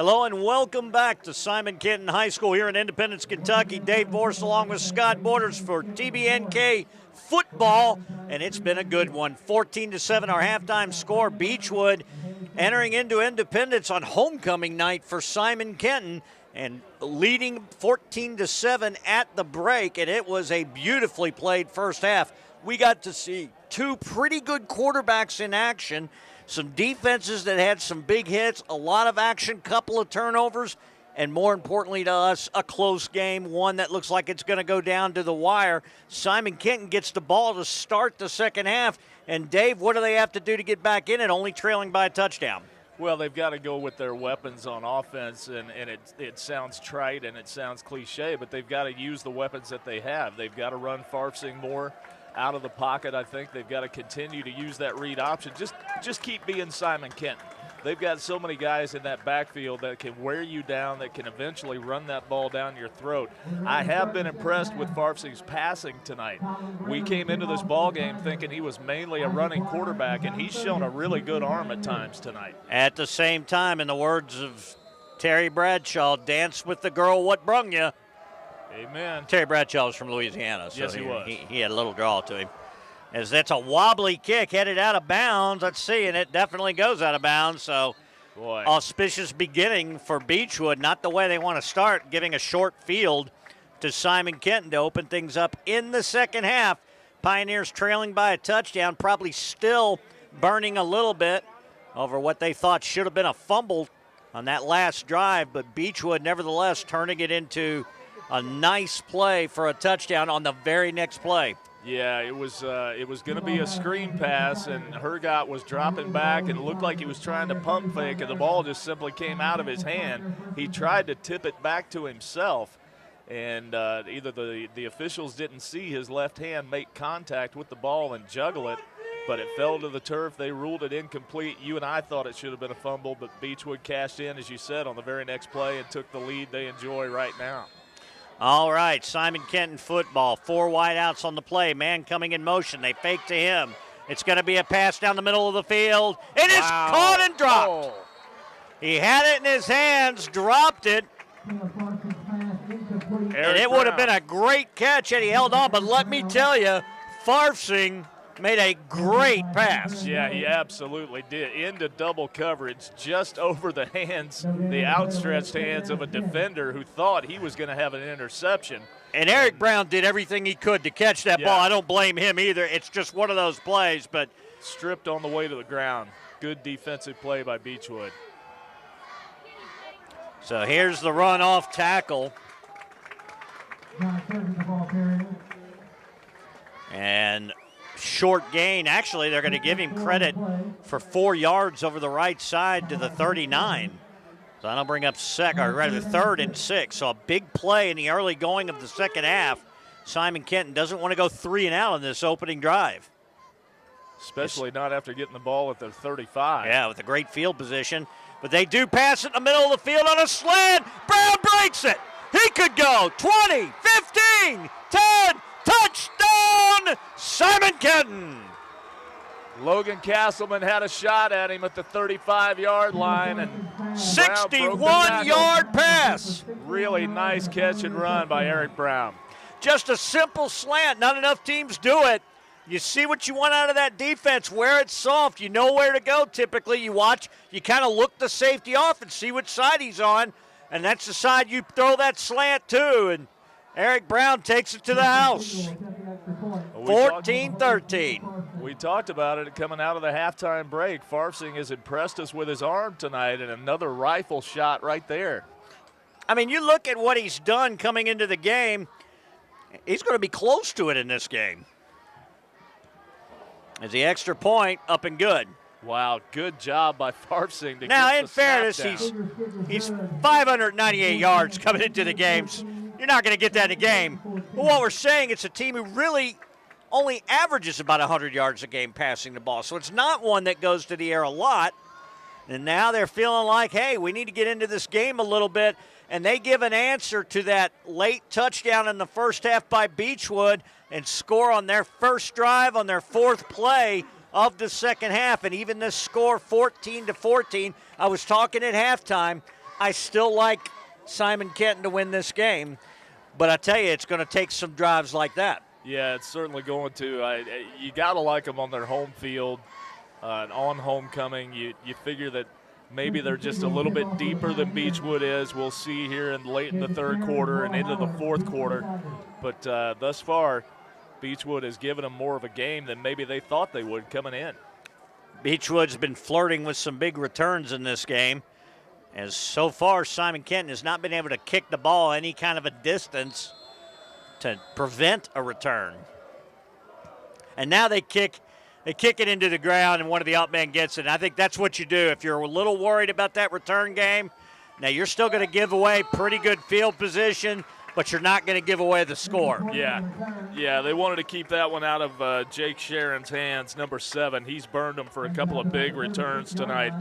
Hello and welcome back to Simon Kenton High School here in Independence, Kentucky. Dave Vorse along with Scott Borders for TBNK football, and it's been a good one. 14-7 our halftime score. Beechwood entering into Independence on homecoming night for Simon Kenton and leading 14-7 at the break, and it was a beautifully played first half. We got to see two pretty good quarterbacks in action. Some defenses that had some big hits, a lot of action, couple of turnovers, and more importantly to us, a close game, one that looks like it's going to go down to the wire. Simon Kenton gets the ball to start the second half. And, Dave, what do they have to do to get back in it, only trailing by a touchdown? Well, they've got to go with their weapons on offense, and it sounds trite and it sounds cliche, but they've got to use the weapons that they have. They've got to run Farfsing more out of the pocket. I think they've got to continue to use that read option. Just keep being Simon Kenton. They've got so many guys in that backfield that can wear you down, that can eventually run that ball down your throat. I have been impressed with Farfsing's passing tonight. We came into this ball game thinking he was mainly a running quarterback, and he's shown a really good arm at times tonight. At the same time, in the words of Terry Bradshaw, dance with the girl what brung you. Amen. Terry Bradshaw was from Louisiana, so yes, he was. He had a little draw to him. As that's a wobbly kick headed out of bounds. Let's see, and it definitely goes out of bounds. So, boy, auspicious beginning for Beechwood. Not the way they want to start, giving a short field to Simon Kenton to open things up in the second half. Pioneers trailing by a touchdown, probably still burning a little bit over what they thought should have been a fumble on that last drive, but Beechwood nevertheless turning it into a nice play for a touchdown on the very next play. Yeah, it was going to be a screen pass, and Hergott was dropping back, and it looked like he was trying to pump fake, and the ball just simply came out of his hand. He tried to tip it back to himself, and either the officials didn't see his left hand make contact with the ball and juggle it, but it fell to the turf. They ruled it incomplete. You and I thought it should have been a fumble, but Beechwood cashed in, as you said, on the very next play and took the lead they enjoy right now. All right, Simon Kenton football. 4 wideouts on the play. Man coming in motion. They fake to him. It's going to be a pass down the middle of the field. It is caught and dropped. Oh. He had it in his hands, dropped it. And it would have been a great catch had he held on. But let me tell you, Farfsing made a great pass. Yeah, he absolutely did. Into double coverage, just over the hands, the outstretched hands of a defender who thought he was going to have an interception. And Eric Brown did everything he could to catch that ball. I don't blame him either. It's just one of those plays, but stripped on the way to the ground. Good defensive play by Beechwood. So here's the run-off tackle. And short gain. Actually, they're going to give him credit for 4 yards over the right side to the 39. So that'll bring up third and 6. So a big play in the early going of the second half. Simon Kenton doesn't want to go 3 and out on this opening drive. Especially not after getting the ball at the 35. Yeah, with a great field position. But they do pass it in the middle of the field on a slant. Brown breaks it. He could go 20, 15, 10, touchdown, Simon Kenton. Logan Castleman had a shot at him at the 35-yard line, and 61-yard pass. Really nice catch and run by Eric Brown. Just a simple slant. Not enough teams do it. You see what you want out of that defense, where it's soft. You know where to go typically. You watch, you kind of look the safety off and see which side he's on, and that's the side you throw that slant to. And Eric Brown takes it to the house. 14-13. We talked about it coming out of the halftime break. Farfsing has impressed us with his arm tonight, and another rifle shot right there. I mean, you look at what he's done coming into the game. He's going to be close to it in this game. As the extra point, up and good. Wow, good job by Farfsing to now, get in the fairness, snap he's 598 yards coming into the games. You're not going to get that in a game. But what we're saying, it's a team who really only averages about 100 yards a game passing the ball. So it's not one that goes to the air a lot. And now they're feeling like, hey, we need to get into this game a little bit. And they give an answer to that late touchdown in the first half by Beechwood and score on their first drive on their 4th play of the second half. And even this score, 14-14, I was talking at halftime, I still like Simon Kenton to win this game, but I tell you, it's going to take some drives like that. Yeah, it's certainly going to. You got to like them on their home field, on homecoming. You figure that maybe they're just a little bit deeper than Beechwood is. We'll see here late in the third quarter and into the fourth quarter. But thus far, Beechwood has given them more of a game than maybe they thought they would coming in. Beechwood's been flirting with some big returns in this game, as so far Simon Kenton has not been able to kick the ball any kind of a distance to prevent a return. And now they kick it into the ground, and one of the out men gets it. And I think that's what you do if you're a little worried about that return game. Now you're still going to give away pretty good field position, but you're not going to give away the score. Yeah, they wanted to keep that one out of Jake Sharon's hands, number 7. He's burned them for a couple of big returns tonight.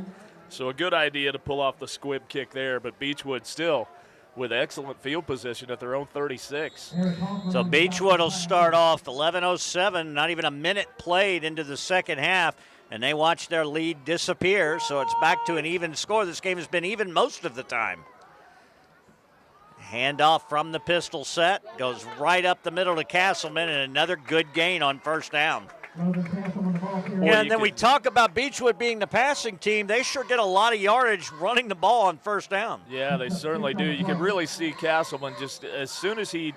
So a good idea to pull off the squib kick there, but Beechwood still with excellent field position at their own 36. So Beechwood will start off 11:07, not even a minute played into the second half, and they watch their lead disappear, so it's back to an even score. This game has been even most of the time. Handoff from the pistol set, goes right up the middle to Castleman, and another good gain on first down. Yeah, and then we talk about Beechwood being the passing team. They sure get a lot of yardage running the ball on first down. Yeah, they certainly do. You can really see Castleman just as soon as he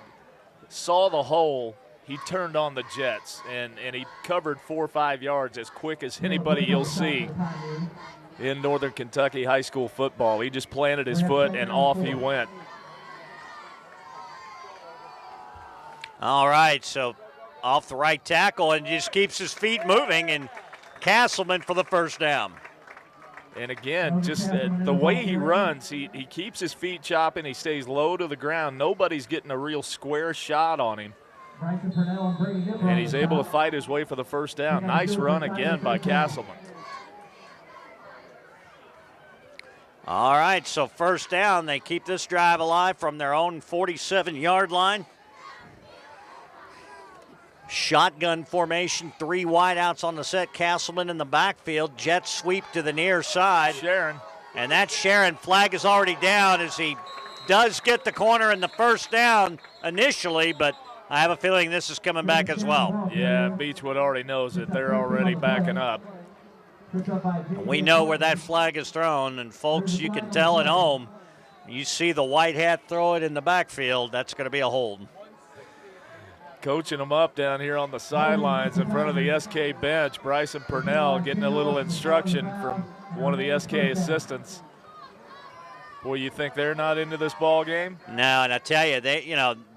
saw the hole, he turned on the jets, and he covered 4 or 5 yards as quick as anybody you'll see in Northern Kentucky high school football. He just planted his foot, and off he went. All right, so off the right tackle and just keeps his feet moving, and Castleman for the first down. And again, just the way he runs, he keeps his feet chopping, he stays low to the ground. Nobody's getting a real square shot on him. And he's able to fight his way for the first down. Nice run again by Castleman. All right, so first down. They keep this drive alive from their own 47-yard line. Shotgun formation, 3 wideouts on the set. Castleman in the backfield. Jet sweep to the near side. Sharon. And that Sharon flag is already down as he does get the corner in the first down initially, but I have a feeling this is coming back as well. Yeah, Beechwood already knows it. They're already backing up. We know where that flag is thrown, and folks, you can tell at home. You see the white hat throw it in the backfield, that's going to be a hold. Coaching them up down here on the sidelines in front of the SK bench. Bryson Purnell getting a little instruction from one of the SK assistants. Boy, you think they're not into this ball game? No, and I tell you,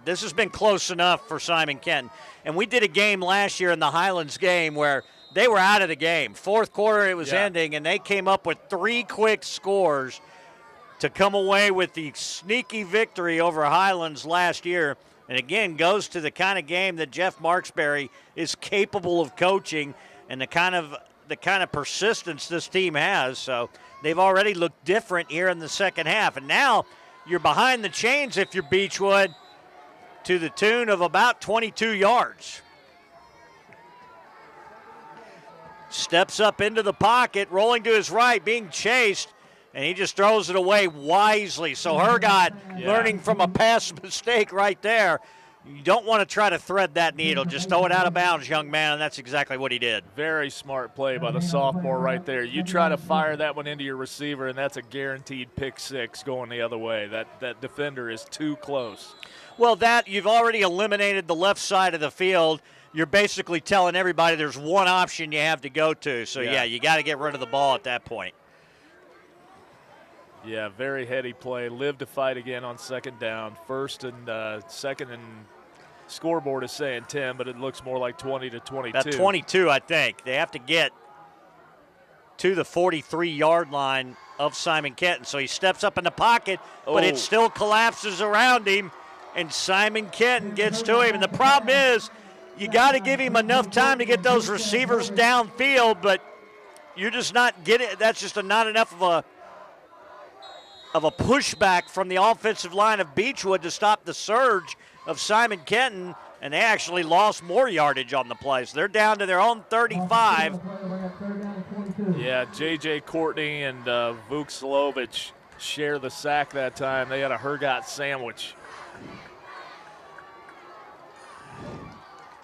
this has been close enough for Simon Kenton. And we did a game last year in the Highlands game where they were out of the game. Fourth quarter, it was ending, and they came up with 3 quick scores to come away with the sneaky victory over Highlands last year. And again, goes to the kind of game that Jeff Marksberry is capable of coaching, and the kind of persistence this team has. So they've already looked different here in the second half. And now you're behind the chains if you're Beechwood to the tune of about 22 yards. Steps up into the pocket, rolling to his right, being chased, and he just throws it away wisely. So Hergott learning from a past mistake right there. You don't want to try to thread that needle. Just throw it out of bounds, young man, and that's exactly what he did. Very smart play by the sophomore right there. You try to fire that one into your receiver, and that's a guaranteed pick 6 going the other way. That defender is too close. Well, you've already eliminated the left side of the field. You're basically telling everybody there's one option you have to go to. So, you got to get rid of the ball at that point. Yeah, very heady play. Live to fight again on second down. First and second and scoreboard is saying 10, but it looks more like 20 to 22. About 22, I think. They have to get to the 43-yard line of Simon Kenton. So he steps up in the pocket, but it still collapses around him, and Simon Kenton gets to him. And the problem is you got to give him enough time to get those receivers downfield, but you're just not getting – that's just not enough of a pushback from the offensive line of Beechwood to stop the surge of Simon Kenton, and they actually lost more yardage on the play. So they're down to their own 35. Yeah, J.J. Courtney and Vuk Slovic share the sack that time. They had a Hergot sandwich.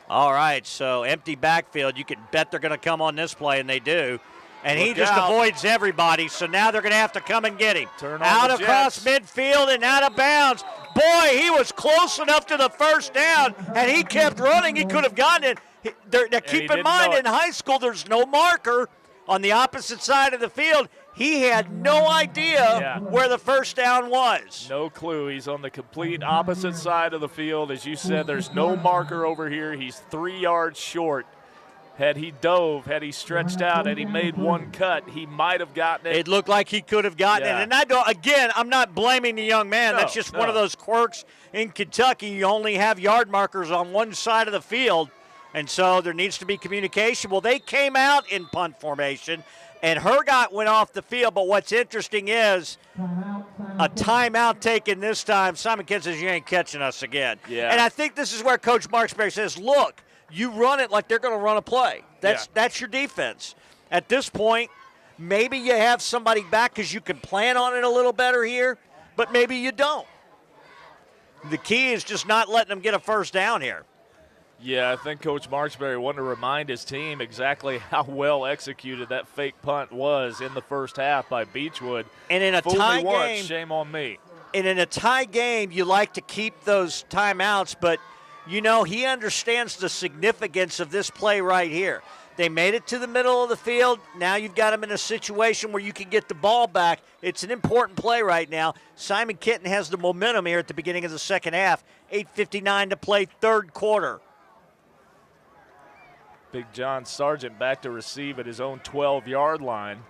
All right, so empty backfield. You can bet they're going to come on this play, and they do. And he just avoids everybody, so now they're going to have to come and get him. Out across midfield and out of bounds. Boy, he was close enough to the first down, and he kept running. He could have gotten it. Now, keep in mind, in high school, there's no marker on the opposite side of the field. He had no idea where the first down was. No clue. He's on the complete opposite side of the field. As you said, there's no marker over here. He's 3 yards short. Had he dove, had he stretched out, had he made one cut, he might have gotten it. It looked like he could have gotten it. And I'm not blaming the young man. That's just one of those quirks in Kentucky. You only have yard markers on one side of the field, and so there needs to be communication. Well, they came out in punt formation, and Hergot went off the field. But what's interesting is a timeout taken this time. Simon Kenton says, you ain't catching us again. Yeah. And I think this is where Coach Marksberry says, look, you run it like they're going to run a play. That's your defense. At this point, maybe you have somebody back because you can plan on it a little better here, but maybe you don't. The key is just not letting them get a first down here. Yeah, I think Coach Marksberry wanted to remind his team exactly how well executed that fake punt was in the first half by Beechwood. And in a tie game, shame on me. And in a tie game, you like to keep those timeouts, but you know, he understands the significance of this play right here. They made it to the middle of the field. Now you've got them in a situation where you can get the ball back. It's an important play right now. Simon Kenton has the momentum here at the beginning of the second half. 8:59 to play, third quarter. Big John Sargent back to receive at his own 12-yard line.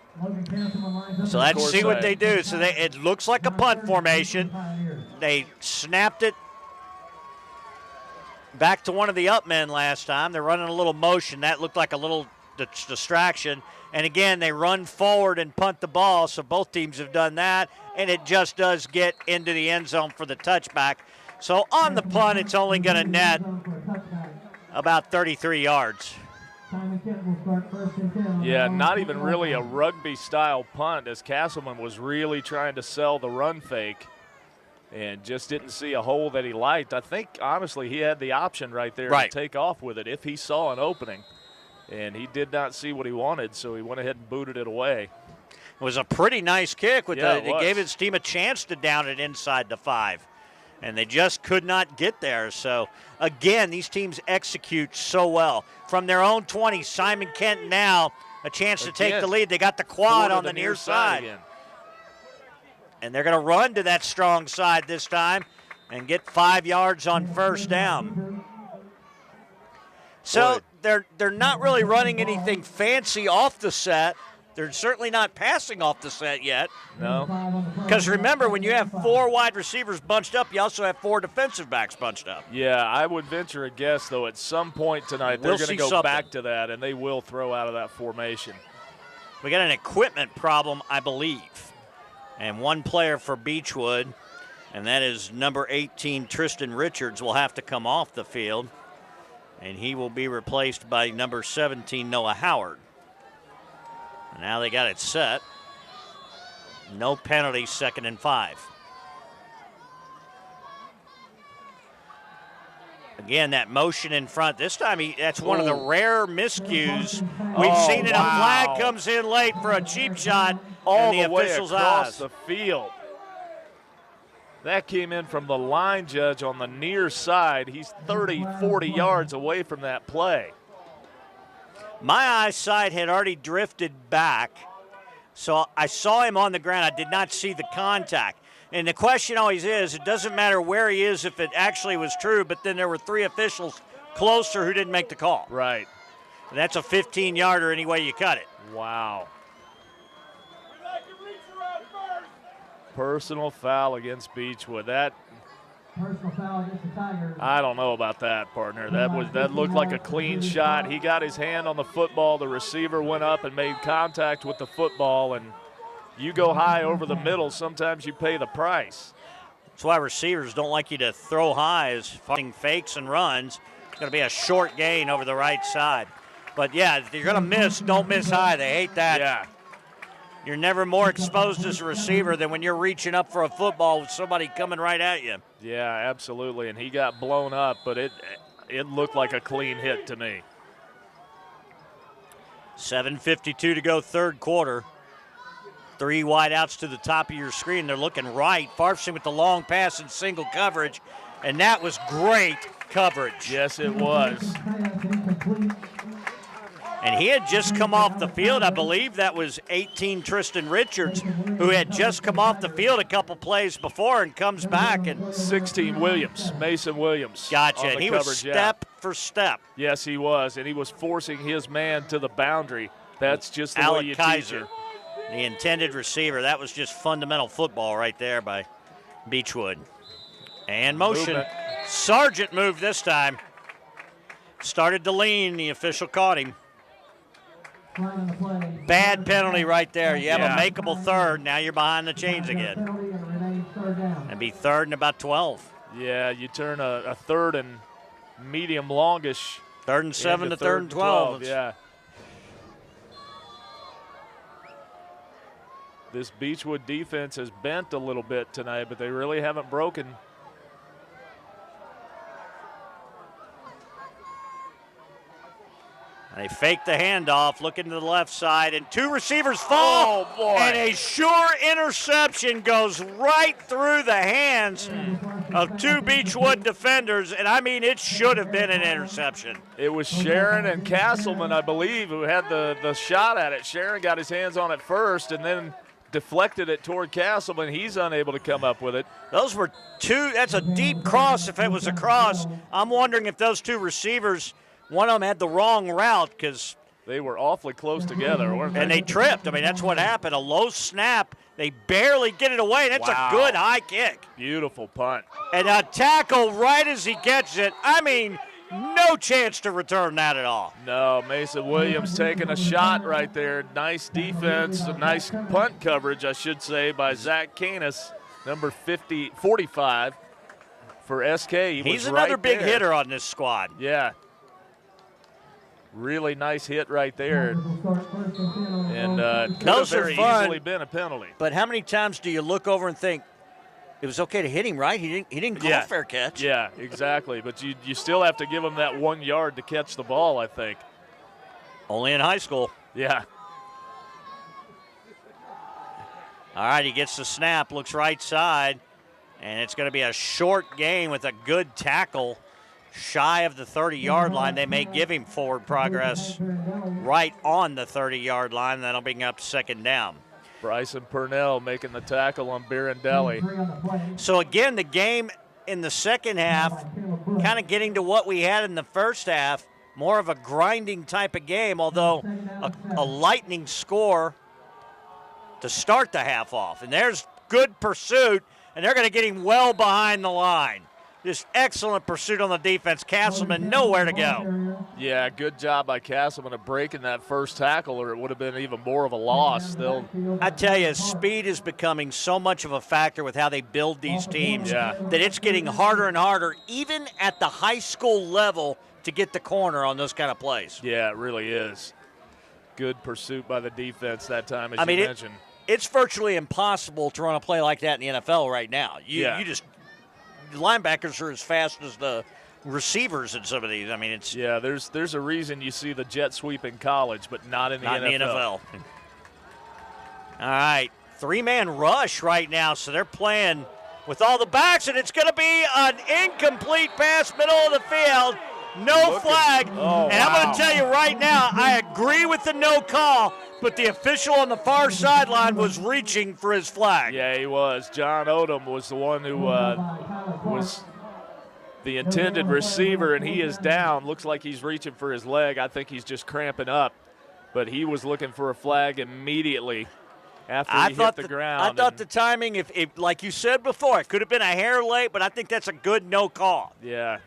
So let's see what they do. So it looks like a punt formation. They snapped it back to one of the up men last time. They're running a little motion. That looked like a little distraction. And again, they run forward and punt the ball, so both teams have done that, and it just does get into the end zone for the touchback. So on the punt, it's only going to net about 33 yards. Yeah, not even really a rugby-style punt, as Castleman was really trying to sell the run fake and just didn't see a hole that he liked. I think, honestly, he had the option right there to take off with it if he saw an opening. And he did not see what he wanted, so he went ahead and booted it away. It was a pretty nice kick. It gave his team a chance to down it inside the 5. And they just could not get there. So, again, these teams execute so well. From their own 20, Simon Kenton now a chance to take the lead. They got the quad on the near side. Again. And they're going to run to that strong side this time and get 5 yards on first down. So they're not really running anything fancy off the set. They're certainly not passing off the set yet. No. Because remember, when you have 4 wide receivers bunched up, you also have 4 defensive backs bunched up. Yeah, I would venture a guess, though, at some point tonight they're going to go back to that, and they will throw out of that formation. We got an equipment problem, I believe. And one player for Beechwood, and that is number 18, Tristan Richards, will have to come off the field. And he will be replaced by number 17, Noah Howard. And now they got it set. No penalty, 2nd and 5. Again, that motion in front. This time, that's one of the rare miscues we've seen. And a flag comes in late for a cheap shot all in the way official's across eyes. The field. That came in from the line judge on the near side. He's 30, 40 yards away from that play. My eyesight had already drifted back, so I saw him on the ground. I did not see the contact. And the question always is, it doesn't matter where he is if it actually was true, but then there were 3 officials closer who didn't make the call. Right. And that's a 15-yarder any way you cut it. Wow. Personal foul against Beechwood. Personal foul against the Tigers. I don't know about that, partner. That looked like a clean shot. He got his hand on the football. The receiver went up and made contact with the football, and you go high over the middle, sometimes you pay the price. That's why receivers don't like you to throw high, is fighting fakes and runs. It's going to be a short gain over the right side. But, yeah, if you're going to miss, don't miss high. They hate that. Yeah. You're never more exposed as a receiver than when you're reaching up for a football with somebody coming right at you. Yeah, absolutely. And he got blown up, but it looked like a clean hit to me. 7:52 to go, third quarter. 3 wideouts to the top of your screen. They're looking right. Farfson with the long pass in single coverage, and that was great coverage. Yes, it was. And he had just come off the field. I believe that was 18 Tristan Richards, who had just come off the field a couple plays before and comes back. And 16 Williams, Mason Williams. Gotcha, and he was step for step. Yes, he was, and he was forcing his man to the boundary. That's just the way you teach it. The intended receiver. That was just fundamental football right there by Beechwood. And motion. Movement. Sargent moved this time. Started to lean. The official caught him. Bad penalty right there. You have a makeable third. Now you're behind the chains again. And be third and about 12. Yeah, you turn a third and medium longish. 3rd and 7 to 3rd and 12. Yeah. This Beechwood defense has bent a little bit tonight, but they really haven't broken. They fake the handoff, looking to the left side, and 2 receivers fall. Oh, boy. And a sure interception goes right through the hands of 2 Beechwood defenders, and I mean, it should have been an interception. It was Sharon and Castleman, I believe, who had the shot at it. Sharon got his hands on it first and then deflected it toward Castleman. He's unable to come up with it. Those were 2, that's a deep cross if it was a cross. I'm wondering if those 2 receivers, one of them had the wrong route because they were awfully close together, weren't they? And they tripped. I mean, that's what happened. A low snap. They barely get it away. That's a good high kick. Beautiful punt. And a tackle right as he gets it. I mean, no chance to return that at all. No, Mason Williams taking a shot right there. Nice defense, a nice punt coverage, I should say, by Zach Canis, number 45 for SK. He's another big hitter on this squad. Yeah. Really nice hit right there. And could have very easily been a penalty. But how many times do you look over and think, it was okay to hit him, right? He didn't call fair catch. Yeah, exactly. But you still have to give him that 1 yard to catch the ball, I think. Only in high school. Yeah. All right, he gets the snap, looks right side, and it's going to be a short gain with a good tackle shy of the 30-yard line. They may give him forward progress right on the 30-yard line. That'll bring up 2nd down. Bryson Purnell making the tackle on Birondelli. So, again, the game in the second half kind of getting to what we had in the first half, more of a grinding type of game, although a lightning score to start the half off. And there's good pursuit, and they're going to get him well behind the line. Just excellent pursuit on the defense. Castleman nowhere to go. Yeah, good job by Castleman of breaking that first tackle, or it would have been even more of a loss. I tell you, speed is becoming so much of a factor with how they build these teams that it's getting harder and harder, even at the high school level, to get the corner on those kind of plays. Yeah, it really is. Good pursuit by the defense that time, as you mentioned. It's virtually impossible to run a play like that in the NFL right now. You just – linebackers are as fast as the receivers in some of these. I mean, it's there's a reason you see the jet sweep in college, but not in the NFL. All right, 3-man rush right now, so they're playing with all the backs, and it's going to be an incomplete pass, middle of the field, no flag. And I'm going to tell you right now, I agree with the no call, but the official on the far sideline was reaching for his flag. Yeah, he was. John Odom was the one who was the intended receiver, and he is down. Looks like he's reaching for his leg. I think he's just cramping up. But he was looking for a flag immediately after he hit the ground. I thought the timing, if like you said before, it could have been a hair late, but I think that's a good no call. Yeah.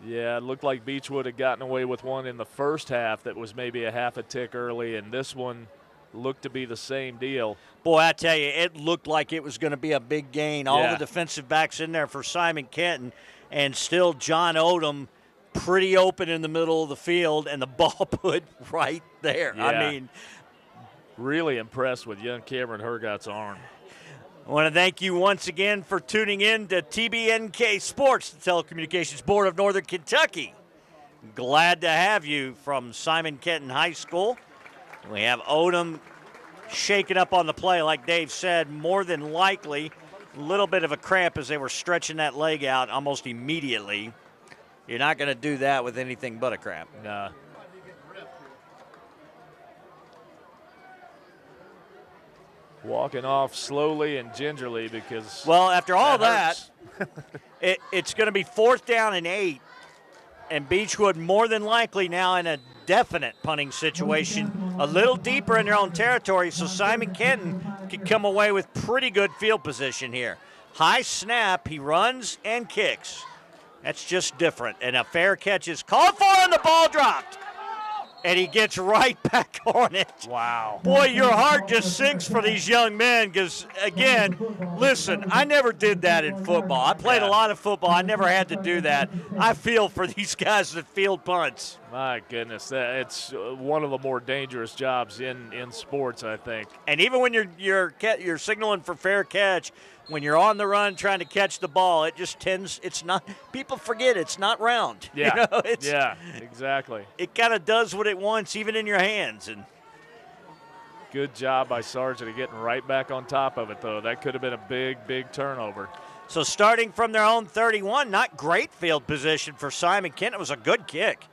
Yeah, it looked like Beechwood had gotten away with one in the first half that was maybe a half a tick early, and this one looked to be the same deal. Boy, I tell you, it looked like it was going to be a big gain. All the defensive backs in there for Simon Kenton, and still John Odom pretty open in the middle of the field, and the ball put right there. Yeah. I mean, really impressed with young Cameron Hergott's arm. I want to thank you once again for tuning in to TBNK Sports, the Telecommunications Board of Northern Kentucky. Glad to have you from Simon Kenton High School. We have Odom shaking up on the play, like Dave said, more than likely. A little bit of a cramp as they were stretching that leg out almost immediately. You're not going to do that with anything but a cramp. Nah. Walking off slowly and gingerly because. Well, after all that it's going to be 4th down and 8. And Beechwood more than likely now in a definite punting situation, a little deeper in their own territory, so Simon Kenton can come away with pretty good field position here. High snap, he runs and kicks. That's just different. And a fair catch is called for, and the ball dropped. And he gets right back on it. Wow. Boy, your heart just sinks for these young men because, again, listen, I never did that in football. I played a lot of football. I never had to do that. I feel for these guys that field punts. My goodness, it's one of the more dangerous jobs in sports, I think. And even when you're signaling for fair catch, when you're on the run trying to catch the ball, it just it's not, people forget it's not round. Yeah, You know, yeah, exactly. It kind of does what it wants, even in your hands. And good job by Sargent of getting right back on top of it, though. That could have been a big, big turnover. So starting from their own 31, not great field position for Simon Kenton. It was a good kick.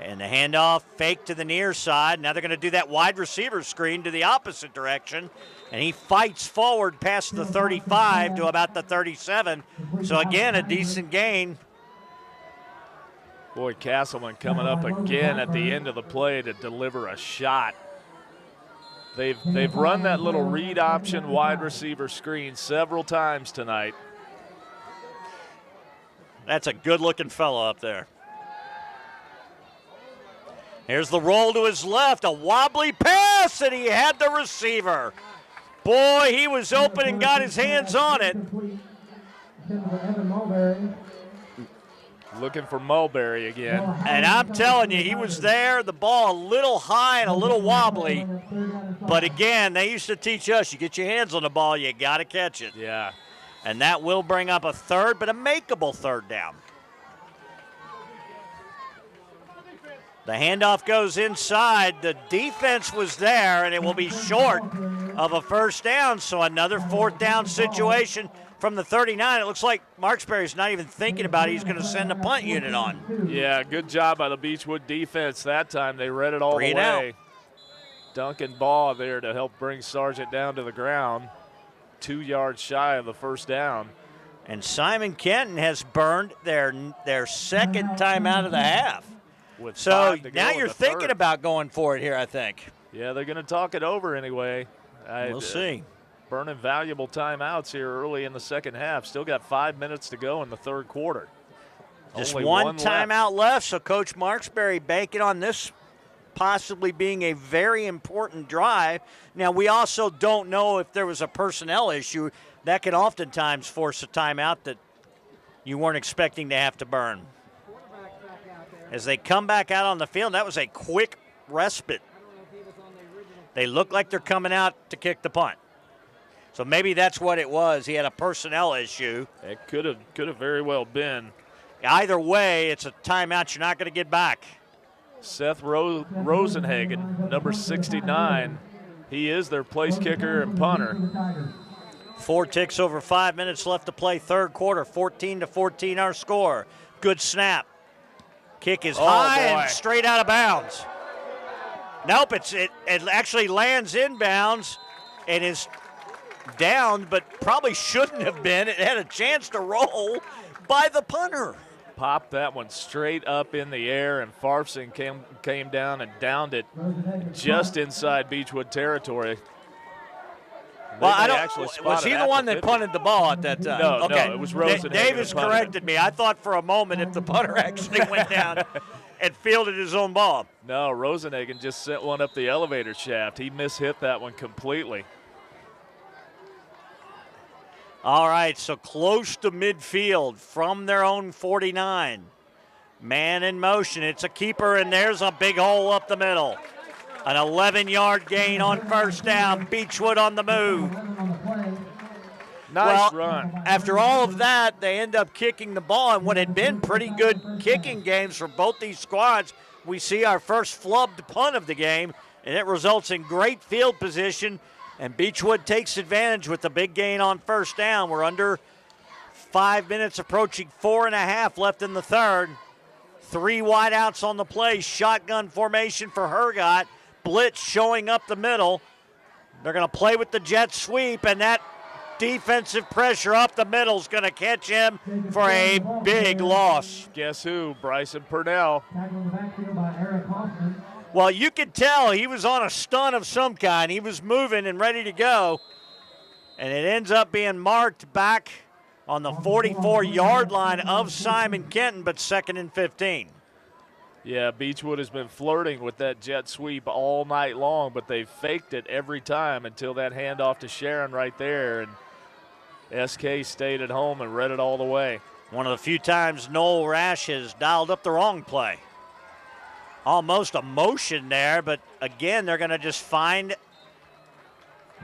And the handoff fake to the near side. Now they're going to do that wide receiver screen to the opposite direction. And he fights forward past the 35 to about the 37. So again, a decent gain. Boy, Castleman coming up again at the end of the play to deliver a shot. They've run that little read option wide receiver screen several times tonight. That's a good-looking fellow up there. Here's the roll to his left, a wobbly pass, and he had the receiver. Boy, he was open and got his hands on it. Looking for Mulberry again. And I'm telling you, he was there, the ball a little high and a little wobbly. But again, they used to teach us, you get your hands on the ball, you got to catch it. Yeah. And that will bring up a third, but a makeable third down. The handoff goes inside. The defense was there, and it will be short of a first down. So another 4th down situation from the 39. It looks like Marksberry's not even thinking about it. He's going to send a punt unit on. Yeah, good job by the Beechwood defense that time. They read it all the way. Duncan Baugh there to help bring Sargent down to the ground. 2 yards shy of the first down. And Simon Kenton has burned their second time out of the half. So now you're thinking about going for it here, I think. Yeah, they're going to talk it over anyway. We'll see. Burning valuable timeouts here early in the second half. Still got 5 minutes to go in the third quarter. Just one timeout left, so Coach Marksberry banking on this possibly being a very important drive. Now, we also don't know if there was a personnel issue. That can oftentimes force a timeout that you weren't expecting to have to burn. As they come back out on the field, that was a quick respite. They look like they're coming out to kick the punt. So maybe that's what it was. He had a personnel issue. It could have very well been. Either way, it's a timeout you're not going to get back. Seth Rosenhagen, number 69. He is their place kicker and punter. 4 ticks over 5 minutes left to play third quarter. 14-14 our score. Good snap. Kick is high and straight out of bounds. Nope, it actually lands inbounds and is down, but probably shouldn't have been. It had a chance to roll by the punter. Popped that one straight up in the air, and Farfson came down and downed it just inside Beechwood territory. Well, I don't. Was he the one that punted the ball at that time? No, okay. no, it was Rosen. Davis corrected me. I thought for a moment if the punter actually went down and fielded his own ball. No, Rosenhagen just sent one up the elevator shaft. He mishit that one completely. All right, so close to midfield from their own 49. Man in motion. It's a keeper, and there's a big hole up the middle. An 11-yard gain on first down. Beechwood on the move. Nice run. After all of that, they end up kicking the ball, and what had been pretty good kicking games for both these squads, we see our first flubbed punt of the game, and it results in great field position, and Beechwood takes advantage with the big gain on first down. We're under 5 minutes, approaching 4.5 left in the third. 3 wideouts on the play, shotgun formation for Hergott. Blitz showing up the middle. They're going to play with the jet sweep, and that defensive pressure up the middle is going to catch him for a big loss. Guess who? Bryson Purnell. Well, you could tell he was on a stun of some kind. He was moving and ready to go, and it ends up being marked back on the 44-yard line of Simon Kenton, but 2nd and 15. Yeah, Beechwood has been flirting with that jet sweep all night long, but they faked it every time until that handoff to Sharon right there, and SK stayed at home and read it all the way. One of the few times Noel Rash has dialed up the wrong play. Almost a motion there, but again, they're going to just find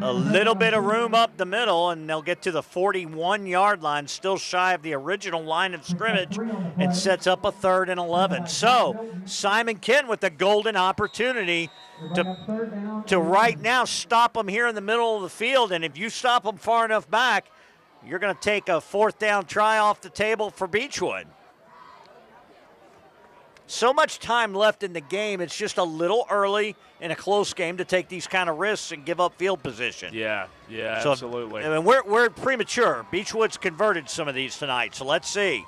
a little bit of room up the middle, and they'll get to the 41-yard line, still shy of the original line of scrimmage, and sets up a 3rd and 11. So Simon Kenton with the golden opportunity to right now stop them here in the middle of the field, and if you stop them far enough back, you're going to take a 4th down try off the table for Beechwood. So much time left in the game, it's just a little early in a close game to take these kind of risks and give up field position. Yeah, so, absolutely. I mean, we're premature. Beechwood's converted some of these tonight, so let's see.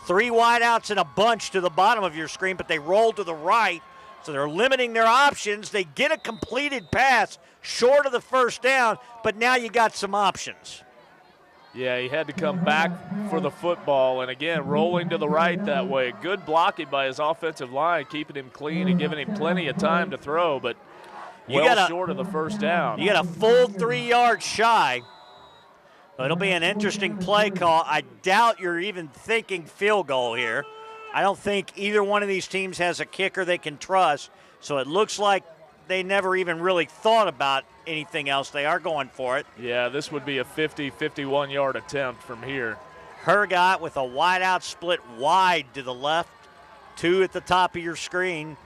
3 wideouts in a bunch to the bottom of your screen, but they roll to the right, so they're limiting their options. They get a completed pass short of the first down, but now you got some options. Yeah, he had to come back for the football, and again, rolling to the right that way. Good blocking by his offensive line, keeping him clean and giving him plenty of time to throw, but short of the first down. You got a full 3 yards shy. It'll be an interesting play call. I doubt you're even thinking field goal here. I don't think either one of these teams has a kicker they can trust, so it looks like they never even really thought about anything else. They are going for it. Yeah, this would be a 50, 51-yard attempt from here. Hergott with a wideout split wide to the left. 2 at the top of your screen.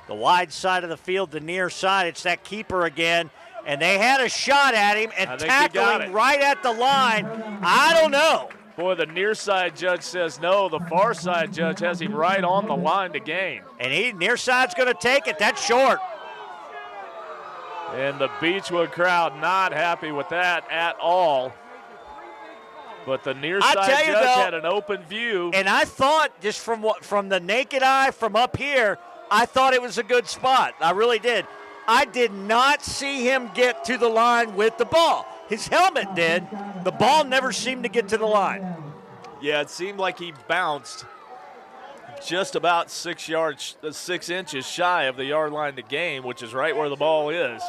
The wide side of the field, the near side. It's that keeper again. And they had a shot at him and tackling right at the line. I don't know. Boy, the near side judge says no. The far side judge has him right on the line to gain. And near side's going to take it. That's short. And the Beechwood crowd not happy with that at all. But the near side judge had an open view. And I thought, just from the naked eye from up here, I thought it was a good spot. I really did. I did not see him get to the line with the ball. His helmet did. The ball never seemed to get to the line. Yeah, it seemed like he bounced just about 6 inches shy of the yard line to gain, which is right where the ball is.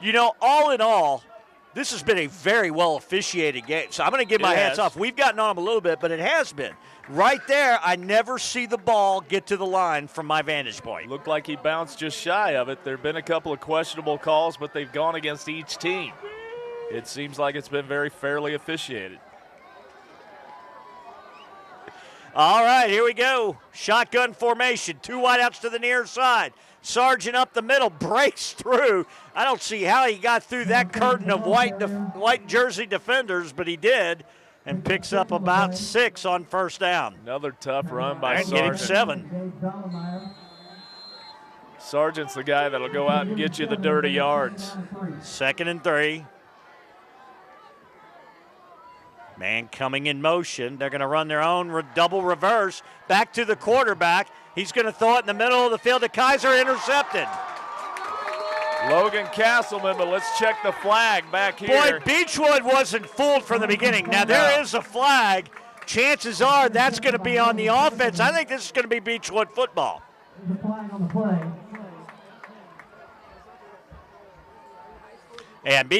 You know, all in all, this has been a very well officiated game. So I'm going to give my hats off. We've gotten on him a little bit, but it has been. Right there, I never see the ball get to the line from my vantage point. Looked like he bounced just shy of it. There have been a couple of questionable calls, but they've gone against each team. It seems like it's been very fairly officiated. All right, here we go. Shotgun formation. 2 wideouts to the near side. Sargent up the middle, breaks through. I don't see how he got through that curtain of white jersey defenders, but he did, and picks up about 6 on first down. Another tough run by Sargent. Get him 7. Sargent's the guy that'll go out and get you the dirty yards. 2nd and 3. Man coming in motion. They're going to run their own double reverse. Back to the quarterback. He's going to throw it in the middle of the field to Kaiser. Intercepted. Logan Castleman, but let's check the flag back here. Boy, Beechwood wasn't fooled from the beginning. Now, there is a flag. Chances are that's going to be on the offense. I think this is going to be Beechwood football. And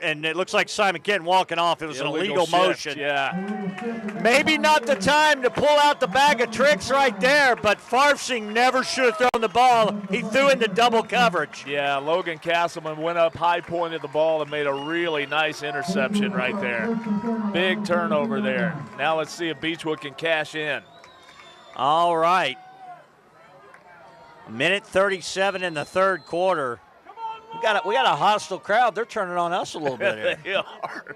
and it looks like Simon Kenton walking off. It was an illegal shift, motion. Yeah. Maybe not the time to pull out the bag of tricks right there, but Farfsing never should have thrown the ball. He threw into double coverage. Yeah, Logan Castleman went up, high pointed the ball, and made a really nice interception right there. Big turnover there. Now let's see if Beechwood can cash in. All right. A minute 37 in the third quarter. We got a hostile crowd. They're turning on us a little bit here. They are.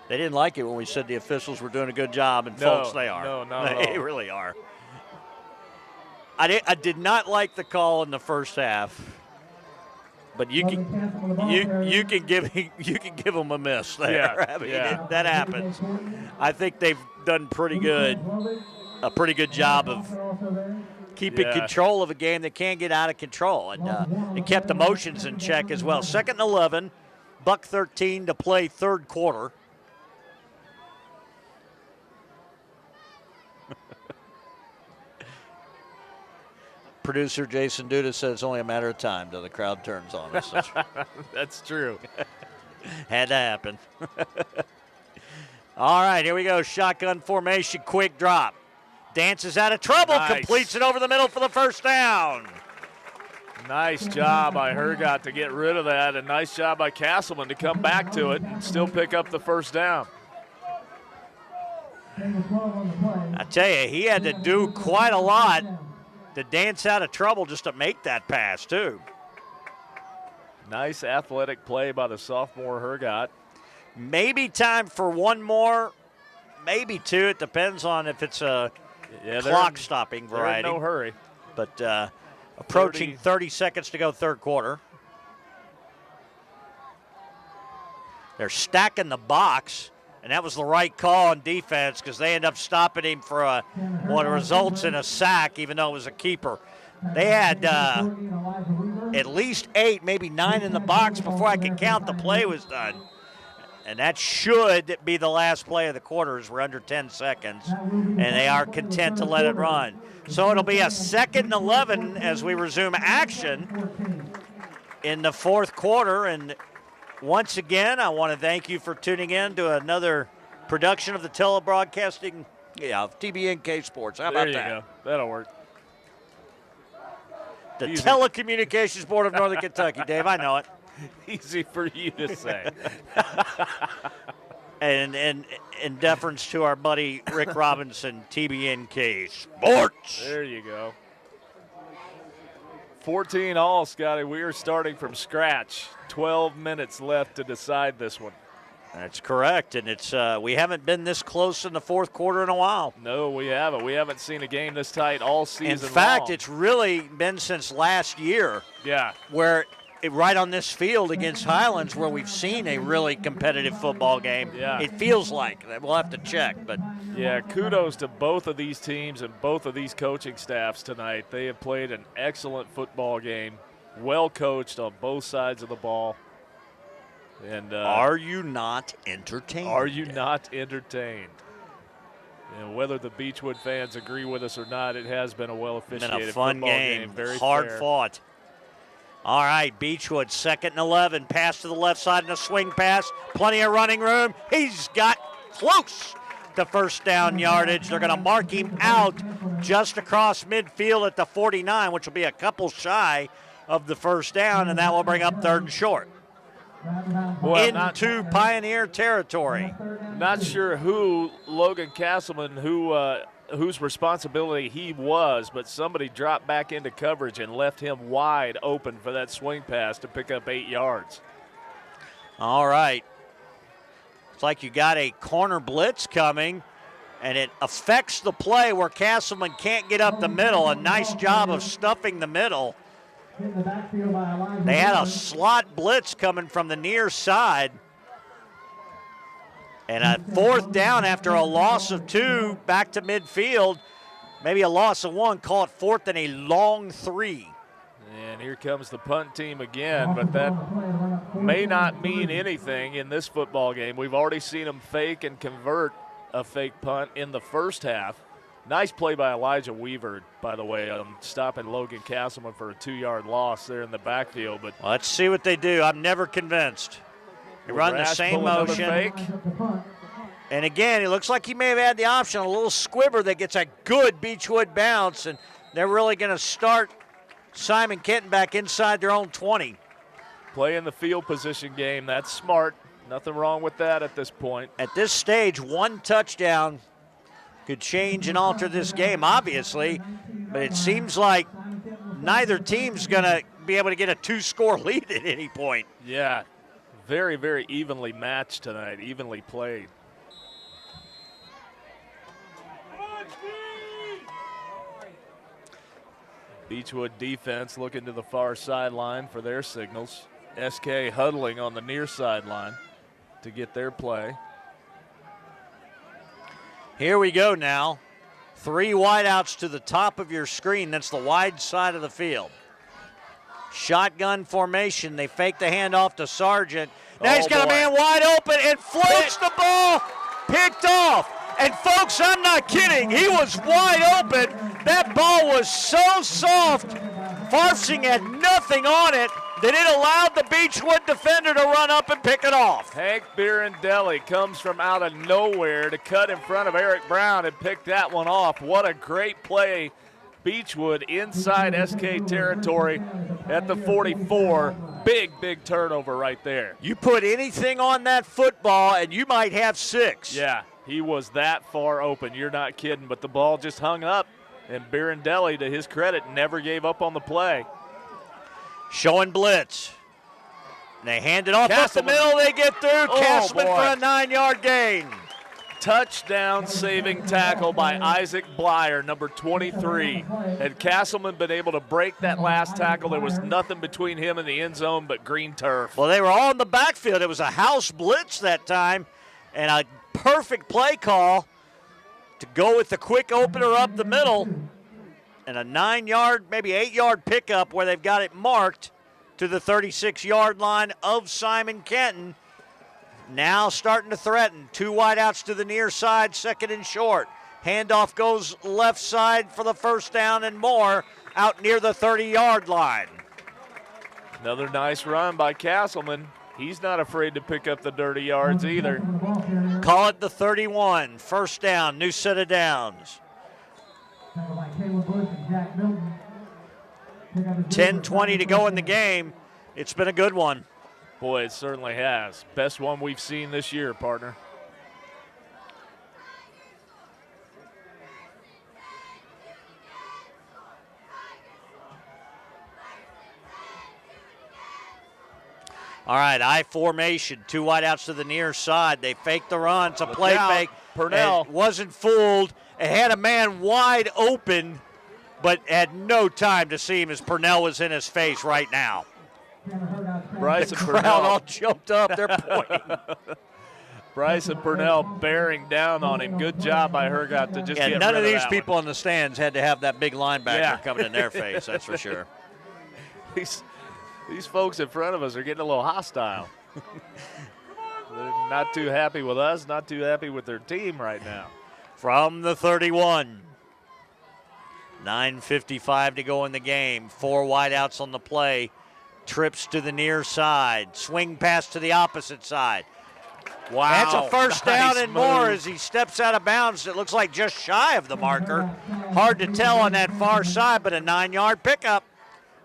They didn't like it when we said the officials were doing a good job, and folks, they are. No, not at all. They really are. I did not like the call in the first half, but you can give them a miss there. Yeah, I mean, yeah. that happens. I think they've done a pretty good job of keeping control of a game that can get out of control, and it kept emotions in check as well. 2nd and 11, buck 13 to play third quarter. Producer Jason Duda says it's only a matter of time till the crowd turns on us. That's true. Had to happen. All right, here we go. Shotgun formation, quick drop. Dances out of trouble, Nice. Completes it over the middle for the first down. Nice job by Hergott to get rid of that, and nice job by Castleman to come back to it and still pick up the first down. I tell you, he had to do quite a lot to dance out of trouble just to make that pass, too. Nice athletic play by the sophomore Hergott. Maybe time for one more, maybe two. It depends on if it's a clock-stopping variety. They're in no hurry. But approaching 30 seconds to go third quarter. They're stacking the box, and that was the right call on defense because they end up stopping him for what results in a sack, even though it was a keeper. They had at least 8, maybe 9 in the box before I could count the play was done. And that should be the last play of the quarter as we're under 10 seconds, and they are content to let it run. So it'll be a 2nd and 11 as we resume action in the fourth quarter. And once again, I want to thank you for tuning in to another production of the telebroadcasting, of TBNK Sports. How about that? There you go. That'll work. The Telecommunications Board of Northern Kentucky, Dave, I know it. Easy for you to say. and in deference to our buddy Rick Robinson, TBNK Sports. There you go. 14 all, Scotty. We are starting from scratch. 12 minutes left to decide this one. That's correct, and it's we haven't been this close in the fourth quarter in a while. No, we haven't. We haven't seen a game this tight all season In fact, long. it's really been since last year. Yeah. Where right on this field against Highlands where we've seen a really competitive football game. Yeah. It feels like. We'll have to check, but Yeah, kudos to both of these teams and both of these coaching staffs tonight. They have played an excellent football game, well coached on both sides of the ball. And are you not entertained? Are you not entertained? And whether the Beechwood fans agree with us or not, it has been a well-officiated been a fun football game. Very hard fair. Fought. All right, Beechwood, 2nd and 11. Pass to the left side and a swing pass. Plenty of running room. He's got close to first down yardage. They're going to mark him out just across midfield at the 49, which will be a couple shy of the first down, and that will bring up 3rd and short. Into Pioneer territory. Not sure who Logan Castleman, whose responsibility he was, but somebody dropped back into coverage and left him wide open for that swing pass to pick up 8 yards. All right. It's like you got a corner blitz coming, and it affects the play where Castleman can't get up the middle. A nice job of stuffing the middle. They had a slot blitz coming from the near side. And a 4th down after a loss of 2 back to midfield. Maybe a loss of 1. Call it 4th and a long 3. And here comes the punt team again, but that may not mean anything in this football game. We've already seen them fake and convert a fake punt in the first half. Nice play by Elijah Weaver, by the way, stopping Logan Castleman for a 2-yard loss there in the backfield. But let's see what they do. I'm never convinced. They run the same motion. Fake. And again, it looks like he may have had the option, a little squibber that gets a good Beechwood bounce, and they're really going to start Simon Kenton back inside their own 20. Playing the field position game, that's smart. Nothing wrong with that at this point. At this stage, one touchdown could change and alter this game, obviously, but it seems like neither team's going to be able to get a 2-score lead at any point. Yeah, very, very evenly matched tonight, evenly played. Beechwood defense looking to the far sideline for their signals. SK huddling on the near sideline to get their play. Here we go now. 3 wideouts to the top of your screen. That's the wide side of the field. Shotgun formation. They fake the handoff to Sargent. Now he's got a man wide open and floats the ball. Picked off. And folks, I'm not kidding. He was wide open. That ball was so soft. Farfsing had nothing on it that it allowed the Beechwood defender to run up and pick it off. Hank Birondelli comes from out of nowhere to cut in front of Eric Brown and pick that one off. What a great play. Beechwood inside SK territory at the 44. Big, big turnover right there. You put anything on that football and you might have 6. Yeah, he was that far open. You're not kidding. But the ball just hung up, and Birondelli, to his credit, never gave up on the play. Showing blitz. And they hand it off up the middle. They get through. Castleman for a 9-yard gain. Touchdown saving tackle by Isaac Blyer, number 23. Had Castleman been able to break that last tackle, there was nothing between him and the end zone but green turf. Well, they were all in the backfield. It was a house blitz that time, and a perfect play call to go with the quick opener up the middle, and a 9-yard, maybe 8-yard pickup where they've got it marked to the 36-yard line of Simon Kenton. Now starting to threaten. 2 wideouts to the near side, second and short. Handoff goes left side for the first down and more out near the 30-yard line. Another nice run by Castleman. He's not afraid to pick up the dirty yards either. Call it the 31. First down, new set of downs. 10:20 to go in the game. It's been a good one. Boy, it certainly has. Best one we've seen this year, partner. All right, I formation. 2 wideouts to the near side. They fake the run. It's a play fake. Purnell wasn't fooled. It had a man wide open, but had no time to see him as Purnell was in his face right now. Bryce the and crowd Purnell all jumped up. They're pointing. Bryce and Purnell bearing down on him. Good job by Hergott to just get none rid of these that people one. in the stands had to have that big linebacker coming in their face, that's for sure. These folks in front of us are getting a little hostile. They're not too happy with us, not too happy with their team right now. From the 31. 9:55 to go in the game. 4 wideouts on the play. Trips to the near side. Swing pass to the opposite side. Wow. That's a first down and move. more as he steps out of bounds. It looks like just shy of the marker. Hard to tell on that far side, but a 9-yard pickup.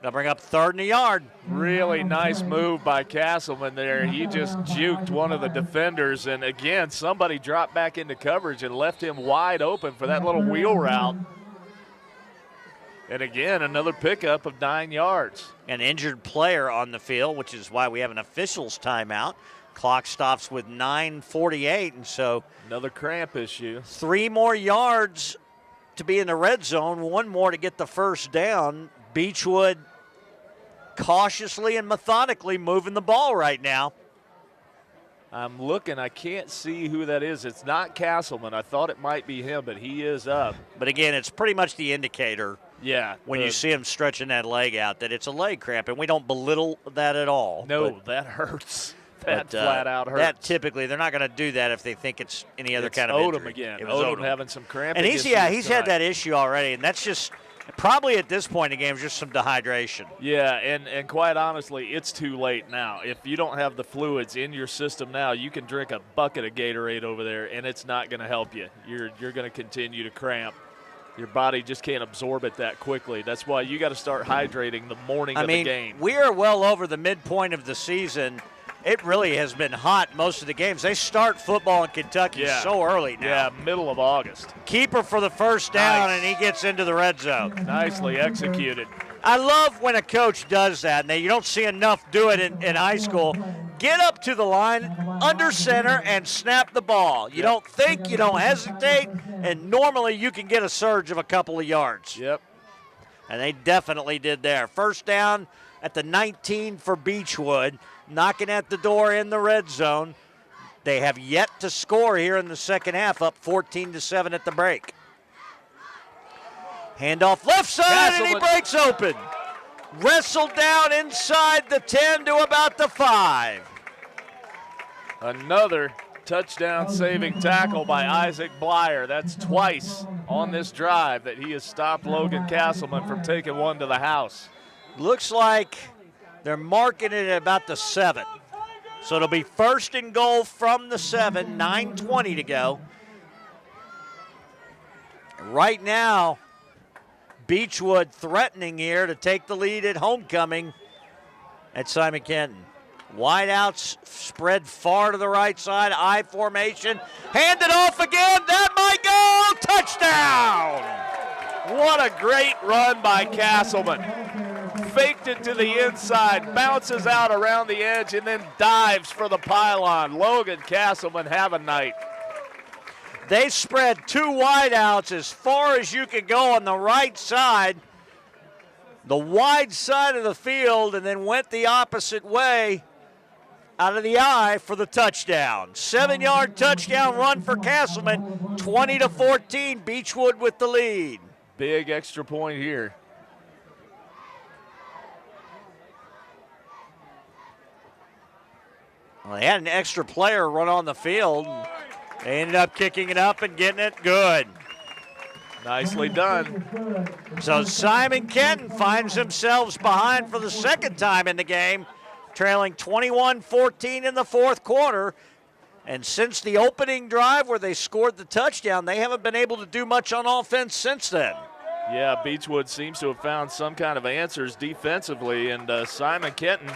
They'll bring up 3rd and a yard. Really nice move by Castleman there. He just juked one of the defenders, and again, somebody dropped back into coverage and left him wide open for that little wheel route. And again, another pickup of 9 yards. An injured player on the field, which is why we have an official's timeout. Clock stops with 9:48, and so another cramp issue. 3 more yards to be in the red zone, 1 more to get the first down. Beechwood cautiously and methodically moving the ball right now. I'm looking. I can't see who that is. It's not Castleman. I thought it might be him, but he is up. But again, it's pretty much the indicator. Yeah. When you see him stretching that leg out, that it's a leg cramp, and we don't belittle that at all. No, that hurts. That flat out hurts. That typically, they're not going to do that if they think it's any other kind of Odom injury. again. It was Odom having some cramping and he's issues had tonight. that issue already, and that's just probably at this point in the game just some dehydration. Yeah, and quite honestly, it's too late now. If you don't have the fluids in your system now, you can drink a bucket of Gatorade over there, and it's not going to help you. You're going to continue to cramp. Your body just can't absorb it that quickly. That's why you got to start hydrating the morning of the game. We are well over the midpoint of the season. It really has been hot most of the games. They start football in Kentucky so early now. Yeah, middle of August. Keeper for the first down, and he gets into the red zone. Nicely executed. I love when a coach does that, and you don't see enough do it in high school. Get up to the line, under center, and snap the ball. You don't think, you don't hesitate, and normally you can get a surge of a couple of yards. Yep. And they definitely did there. First down at the 19 for Beechwood, knocking at the door in the red zone. They have yet to score here in the second half, up 14-7 at the break. Handoff left side, and he breaks open. Wrestled down inside the 10 to about the 5. Another touchdown-saving tackle by Isaac Blyer. That's twice on this drive that he has stopped Logan Castleman from taking one to the house. Looks like they're marking it at about the 7. So it'll be first and goal from the 7, 9:20 to go. Right now, Beechwood threatening here to take the lead at homecoming at Simon Kenton. Wideouts spread far to the right side, I formation. Handed off again, that might go, touchdown! What a great run by Castleman. Faked it to the inside, bounces out around the edge, and then dives for the pylon. Logan Castleman have a night. They spread 2 wideouts as far as you could go on the right side, the wide side of the field, and then went the opposite way out of the eye for the touchdown. 7-yard touchdown run for Castleman, 20-14, Beechwood with the lead. Big extra point here. Well, they had an extra player run on the field. They ended up kicking it up and getting it good. Nicely done. So Simon Kenton finds themselves behind for the second time in the game, trailing 21-14 in the fourth quarter. And since the opening drive where they scored the touchdown, they haven't been able to do much on offense since then. Yeah, Beechwood seems to have found some kind of answers defensively, and Simon Kenton,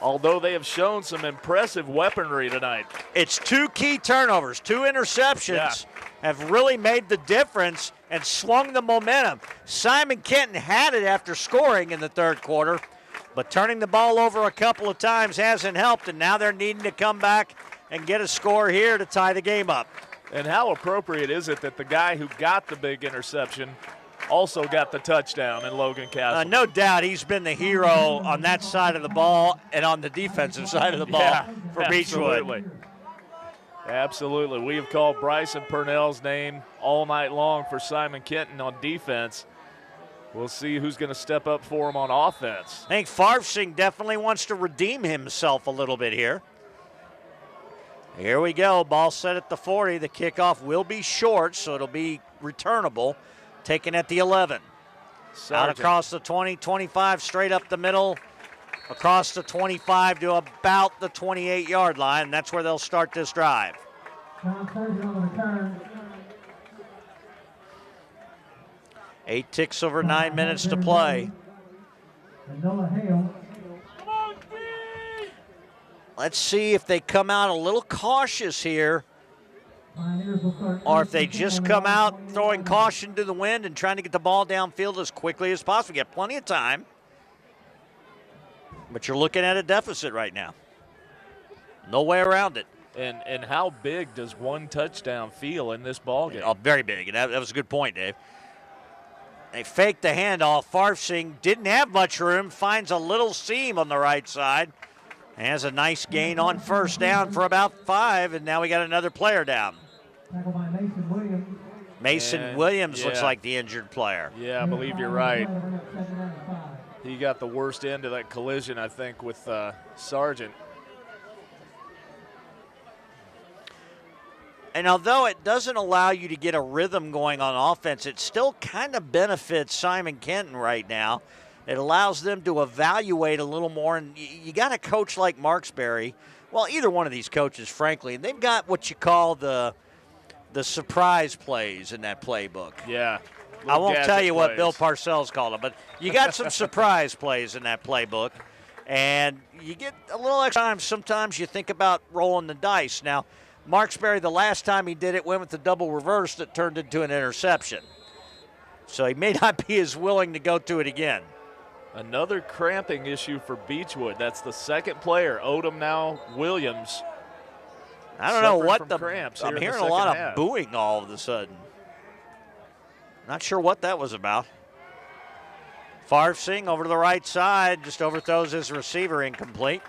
although they have shown some impressive weaponry tonight. It's 2 key turnovers, 2 interceptions have really made the difference and swung the momentum. Simon Kenton had it after scoring in the third quarter, but turning the ball over a couple of times hasn't helped, and now they're needing to come back and get a score here to tie the game up. And how appropriate is it that the guy who got the big interception also got the touchdown in Logan Castleman? No doubt he's been the hero on that side of the ball and on the defensive side of the ball for Beechwood. Absolutely. We have called Bryson Purnell's name all night long for Simon Kenton on defense. We'll see who's going to step up for him on offense. I think Farfsing definitely wants to redeem himself a little bit here. Here we go. Ball set at the 40. The kickoff will be short, so it'll be returnable. Taken at the 11. Out across the 20, 25, straight up the middle, across the 25 to about the 28-yard line. And that's where they'll start this drive. 8 ticks over 9 minutes to play. Let's see if they come out a little cautious here, or if they just come out throwing caution to the wind and trying to get the ball downfield as quickly as possible. You got plenty of time, but you're looking at a deficit right now. No way around it. And how big does one touchdown feel in this ballgame? Oh, very big, and that was a good point, Dave. They faked the handoff. Farfsing didn't have much room, finds a little seam on the right side. Has a nice gain on first down for about 5, and now we got another player down. Mason Williams looks like the injured player. Yeah, I believe you're right. He got the worst end of that collision, I think, with Sargent. And although it doesn't allow you to get a rhythm going on offense, it still kind of benefits Simon Kenton right now. It allows them to evaluate a little more. And you got a coach like Marksberry, well, either one of these coaches, frankly, and they've got what you call the surprise plays in that playbook. Yeah. I won't tell you plays. what Bill Parcells called them, but you got some surprise plays in that playbook. And you get a little extra time. Sometimes you think about rolling the dice. Now, Marksberry, the last time he did it, went with the double reverse that turned into an interception. So he may not be as willing to go to it again. Another cramping issue for Beechwood. That's the second player, Odom now Williams. I don't know what I'm hearing a lot of booing all of a sudden. Not sure what that was about. Farfsing over to the right side, just overthrows his receiver, incomplete.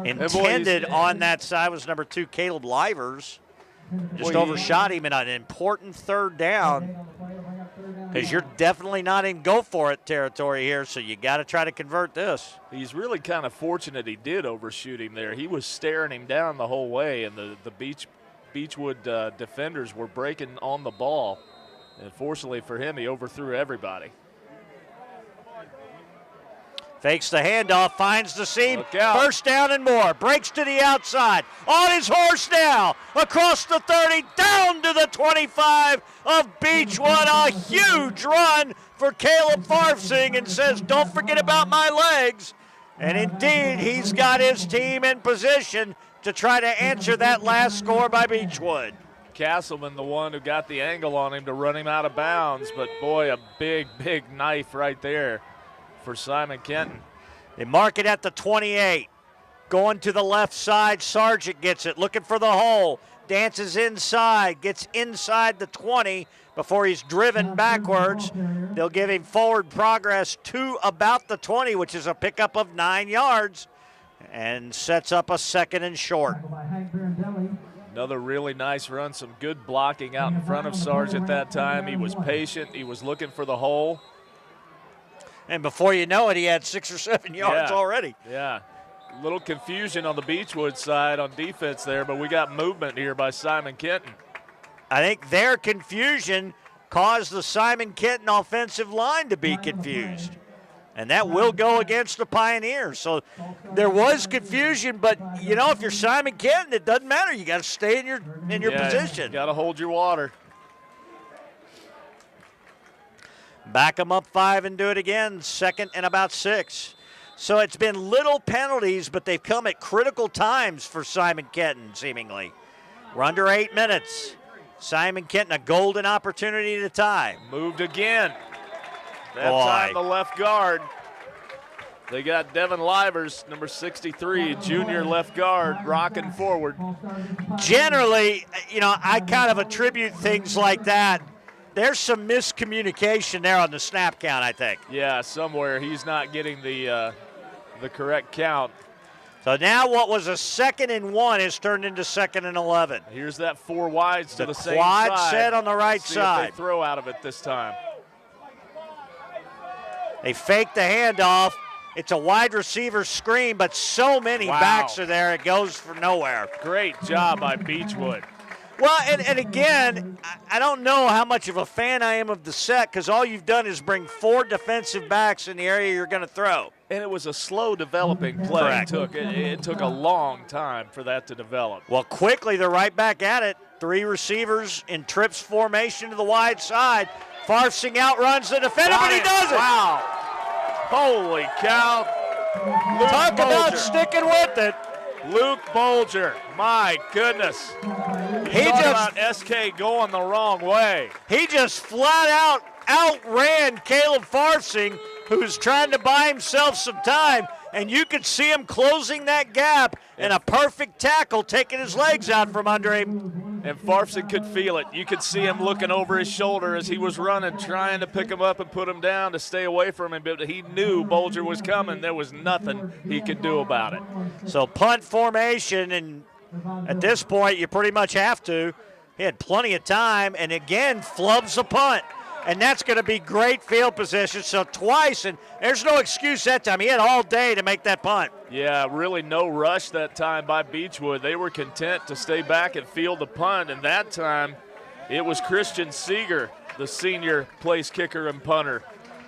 Intended on that side was number 2, Caleb Livers. Just overshot him in an important third down, because you're definitely not in go-for-it territory here, so you got to try to convert this. He's really kind of fortunate he did overshoot him there. He was staring him down the whole way, and the Beechwood defenders were breaking on the ball. And fortunately for him, he overthrew everybody. Fakes the handoff, finds the seam, first down and more, breaks to the outside, on his horse now, across the 30, down to the 25 of Beechwood. A huge run for Caleb Farfsing, and says, don't forget about my legs. And indeed, he's got his team in position to try to answer that last score by Beechwood. Castleman, the one who got the angle on him to run him out of bounds, but boy, a big, big knife right there for Simon Kenton. They mark it at the 28. Going to the left side, Sargent gets it, looking for the hole. Dances inside, gets inside the 20 before he's driven backwards. They'll give him forward progress to about the 20, which is a pickup of 9 yards, and sets up a 2nd and short. Another really nice run, some good blocking out in front of Sargent that time. He was patient, he was looking for the hole. And before you know it, he had 6 or 7 yards already. Yeah, a little confusion on the Beechwood side on defense there, but we got movement here by Simon Kenton. I think their confusion caused the Simon Kenton offensive line to be confused. And that will go against the Pioneers. So there was confusion, but, you know, if you're Simon Kenton, it doesn't matter. You got to stay in your position. You got to hold your water. Back them up 5 and do it again, 2nd and about 6. So it's been little penalties, but they've come at critical times for Simon Kenton, seemingly. We're under 8 minutes. Simon Kenton, a golden opportunity to tie. Moved again. That time the left guard. They got Devin Livers, number 63, junior left guard, rocking forward. Generally, you know, I kind of attribute things like that. There's some miscommunication there on the snap count, I think. Yeah, somewhere he's not getting the correct count. So now what was a 2nd and 1 is turned into 2nd and 11. Here's that 4 wides to the same quad side. set on the right See side. if they throw out of it this time. They fake the handoff. It's a wide receiver screen, but so many backs are there, it goes for nowhere. Great job by Beechwood. Well, and again, I don't know how much of a fan I am of the set, because all you've done is bring 4 defensive backs in the area you're going to throw. And it was a slow developing play. Correct. It took a long time for that to develop. Well, quickly they're right back at it. 3 receivers in trips formation to the wide side. Farfsing outruns the defender, but he does it. Wow. Holy cow. Talk about sticking with it. Luke Bolger, my goodness. He Talk just about SK going the wrong way. He just flat out outran Caleb Farfsing, who's trying to buy himself some time, and you could see him closing that gap and a perfect tackle taking his legs out from under him. And Farfsing could feel it. You could see him looking over his shoulder as he was running, trying to pick him up and put him down to stay away from him, but he knew Bolger was coming. There was nothing he could do about it. So punt formation, and at this point you pretty much have to. He had plenty of time, and again flubs a punt. and that's going to be great field position. So twice, and there's no excuse that time. He had all day to make that punt. Yeah, really no rush that time by Beechwood. They were content to stay back and field the punt, and that time it was Christian Seeger, the senior place kicker and punter,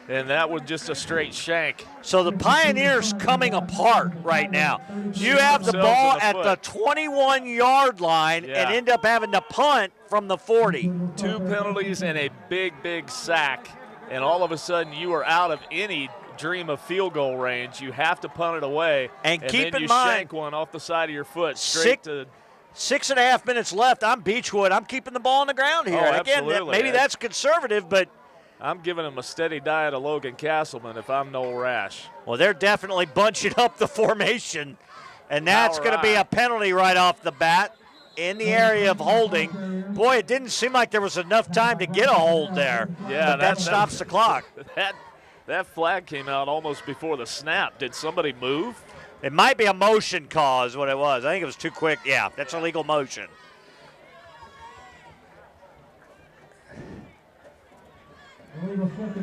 and that was just a straight shank. So the Pioneers coming apart right now. You have the ball at the 21-yard line and end up having to punt from the 40. 2 penalties and a big, big sack, and all of a sudden you are out of any dream of field goal range. You have to punt it away, and keep then in you mind, shank one off the side of your foot straight to. 6.5 minutes left. I'm Beechwood. I'm keeping the ball on the ground here. Oh, again, maybe that's conservative, but I'm giving him a steady diet of Logan Castleman if I'm Noel Rash. Well, they're definitely bunching up the formation, and that's going to be a penalty right off the bat in the area of holding. Boy, it didn't seem like there was enough time to get a hold there. Yeah, but that stops the clock. That flag came out almost before the snap. Did somebody move? It might be a motion call is what it was. I think it was too quick. Yeah, that's illegal motion.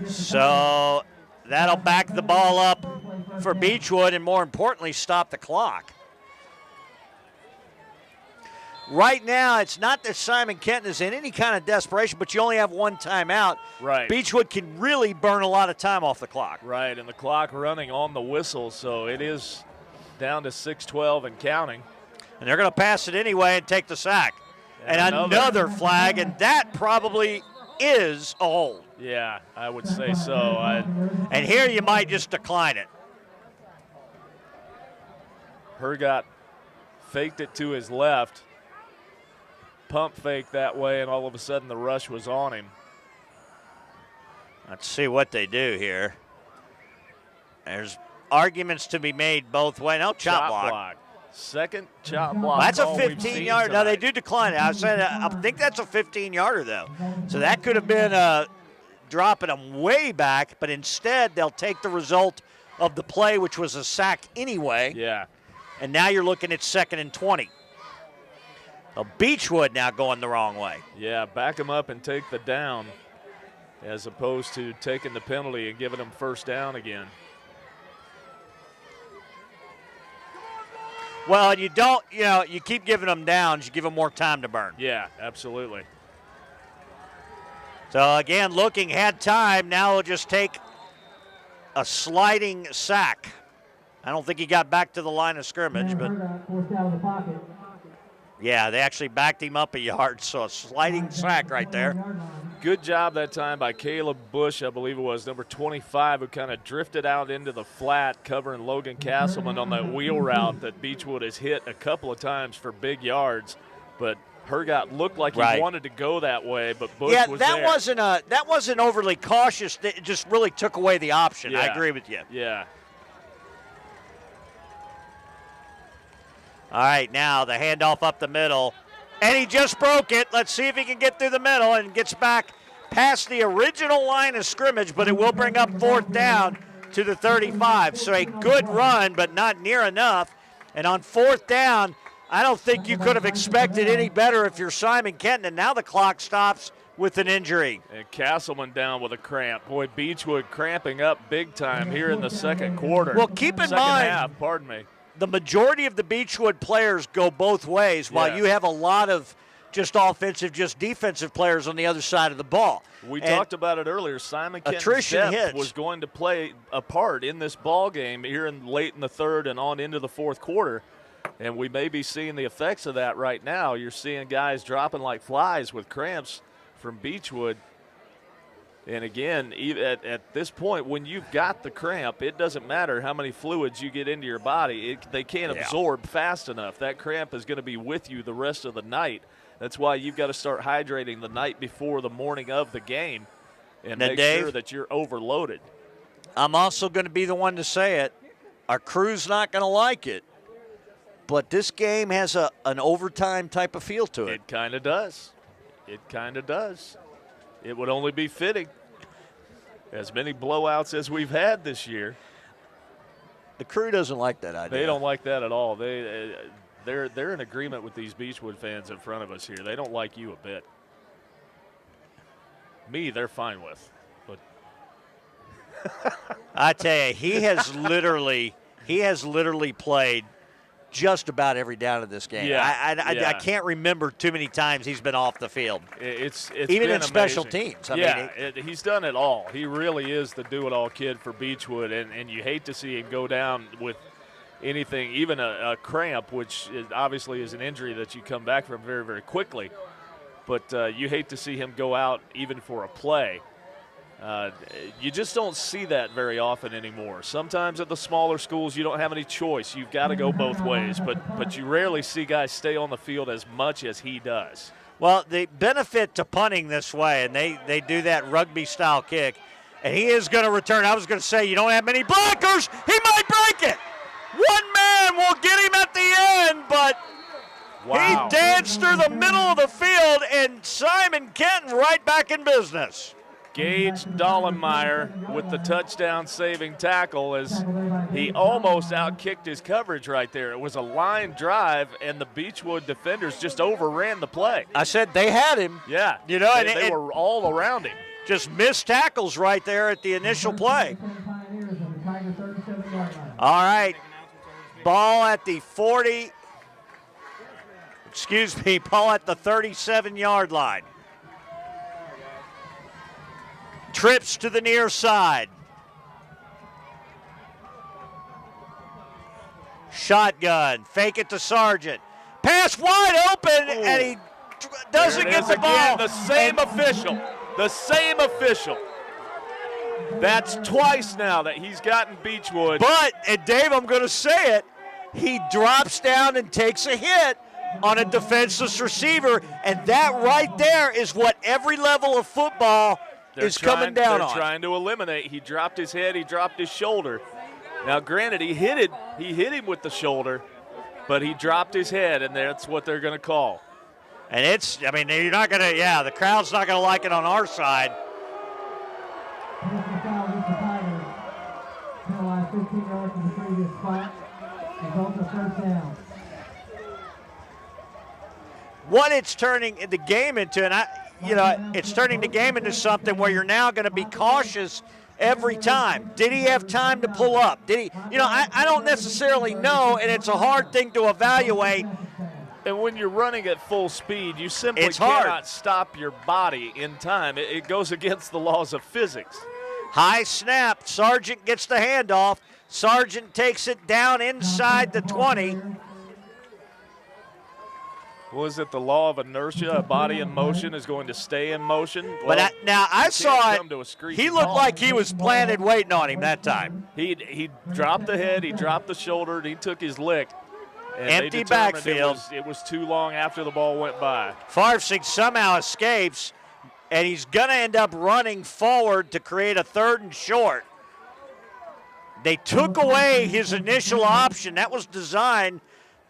So that'll back the ball up for Beechwood and, more importantly, stop the clock. Right now, it's not that Simon Kenton is in any kind of desperation, but you only have one timeout. Right. Beechwood can really burn a lot of time off the clock. Right, and the clock running on the whistle, so it is down to 6:12 and counting. And they're going to pass it anyway and take the sack. And another flag, and that probably is a hold. Yeah, I would say so. And here you might just decline it. Hergot faked it to his left, pump fake that way, and all of a sudden the rush was on him. Let's see what they do here. There's arguments to be made both ways. No, chop block. Second chop block. That's a 15-yarder. No, they do decline it. I think that's a 15-yarder, though. So that could have been dropping them way back, but instead they'll take the result of the play, which was a sack anyway. Yeah. And now you're looking at 2nd and 20. So Beechwood now going the wrong way. Yeah, back them up and take the down as opposed to taking the penalty and giving them first down again. Well, you don't, you keep giving them downs, you give them more time to burn. Yeah, absolutely. So, again, looking, had time. Now he'll just take a sliding sack. I don't think he got back to the line of scrimmage, but yeah, they actually backed him up a yard, so a sliding sack right there. Good job that time by Caleb Bush, I believe it was, number 25, who kind of drifted out into the flat, covering Logan Castleman on that wheel route that Beechwood has hit a couple of times for big yards. But Hergot looked like he wanted to go that way, but Bush was there. That wasn't overly cautious. It just really took away the option. Yeah. I agree with you. Yeah. All right, now the handoff up the middle. And he just broke it. Let's see if he can get through the middle and gets back past the original line of scrimmage, but it will bring up 4th down to the 35. So a good run, but not near enough. And on 4th down, I don't think you could have expected any better if you're Simon Kenton. And now the clock stops with an injury. And Castleman down with a cramp. Boy, Beechwood cramping up big time here in the second quarter. Well, keep in mind, second half, pardon me. The majority of the Beechwood players go both ways, while you have a lot of just offensive, just defensive players on the other side of the ball. We talked about it earlier. Simon Kenton's depth was going to play a part in this ball game here late in the third and on into the fourth quarter. And we may be seeing the effects of that right now. You're seeing guys dropping like flies with cramps from Beechwood. And again, at this point, when you've got the cramp, it doesn't matter how many fluids you get into your body. They can't absorb fast enough. That cramp is going to be with you the rest of the night. That's why you've got to start hydrating the night before the morning of the game and make sure that you're overloaded. I'm also going to be the one to say it. Our crew's not going to like it, but this game has an overtime type of feel to it. It kind of does. It kind of does. It would only be fitting. As many blowouts as we've had this year. The crew doesn't like that idea. They don't like that at all. They're in agreement with these Beechwood fans in front of us here. They don't like you a bit. Me, they're fine with. But I tell you, he has literally played just about every down of this game. Yeah, I can't remember too many times he's been off the field. It's even been in special amazing. teams. He's done it all. He really is the do-it-all kid for Beechwood, and you hate to see him go down with anything, even a cramp, which obviously is an injury that you come back from very, very quickly. But you hate to see him go out even for a play. You just don't see that very often anymore. Sometimes at the smaller schools you don't have any choice. You've got to go both ways, but you rarely see guys stay on the field as much as he does. Well, the benefit to punting this way, and they do that rugby-style kick, and he is going to return. I was going to say, you don't have many blockers. He might break it. One man will get him at the end, but wow. He danced through the middle of the field, and Simon Kenton right back in business. Gage Dollenmeyer with the touchdown-saving tackle as he almost outkicked his coverage right there. It was a line drive, and the Beechwood defenders just overran the play. I said they had him. Yeah, you know, they were all around him. Just missed tackles right there at the initial play. All right, ball at the 40. Excuse me, ball at the 37-yard line. Trips to the near side. Shotgun, fake it to Sargent. Pass wide open, and he doesn't get the ball. The same official. The same official. That's twice now that he's gotten Beechwood. But, and Dave, I'm going to say it, he drops down and takes a hit on a defenseless receiver, and that right there is what every level of football is coming down on. They're trying to eliminate. He dropped his head. He dropped his shoulder. Now, granted, he hit him with the shoulder, but he dropped his head, and that's what they're going to call. And it's, I mean, you're not going to, the crowd's not going to like it on our side. What it's turning the game into, and it's turning the game into something where you're now going to be cautious every time. Did he have time to pull up? Did he? I don't necessarily know, and it's a hard thing to evaluate. And when you're running at full speed, you simply cannot stop your body in time. It goes against the laws of physics. High snap. Sargent gets the handoff. Sargent takes it down inside the 20. Was it the law of inertia? A body in motion is going to stay in motion? Well, but I saw it. He looked like he was planted waiting on him that time. He dropped the head, he dropped the shoulder, and he took his lick. And empty backfield. It was too long after the ball went by. Farfsing somehow escapes, and he's going to end up running forward to create a 3rd and short. They took away his initial option. That was designed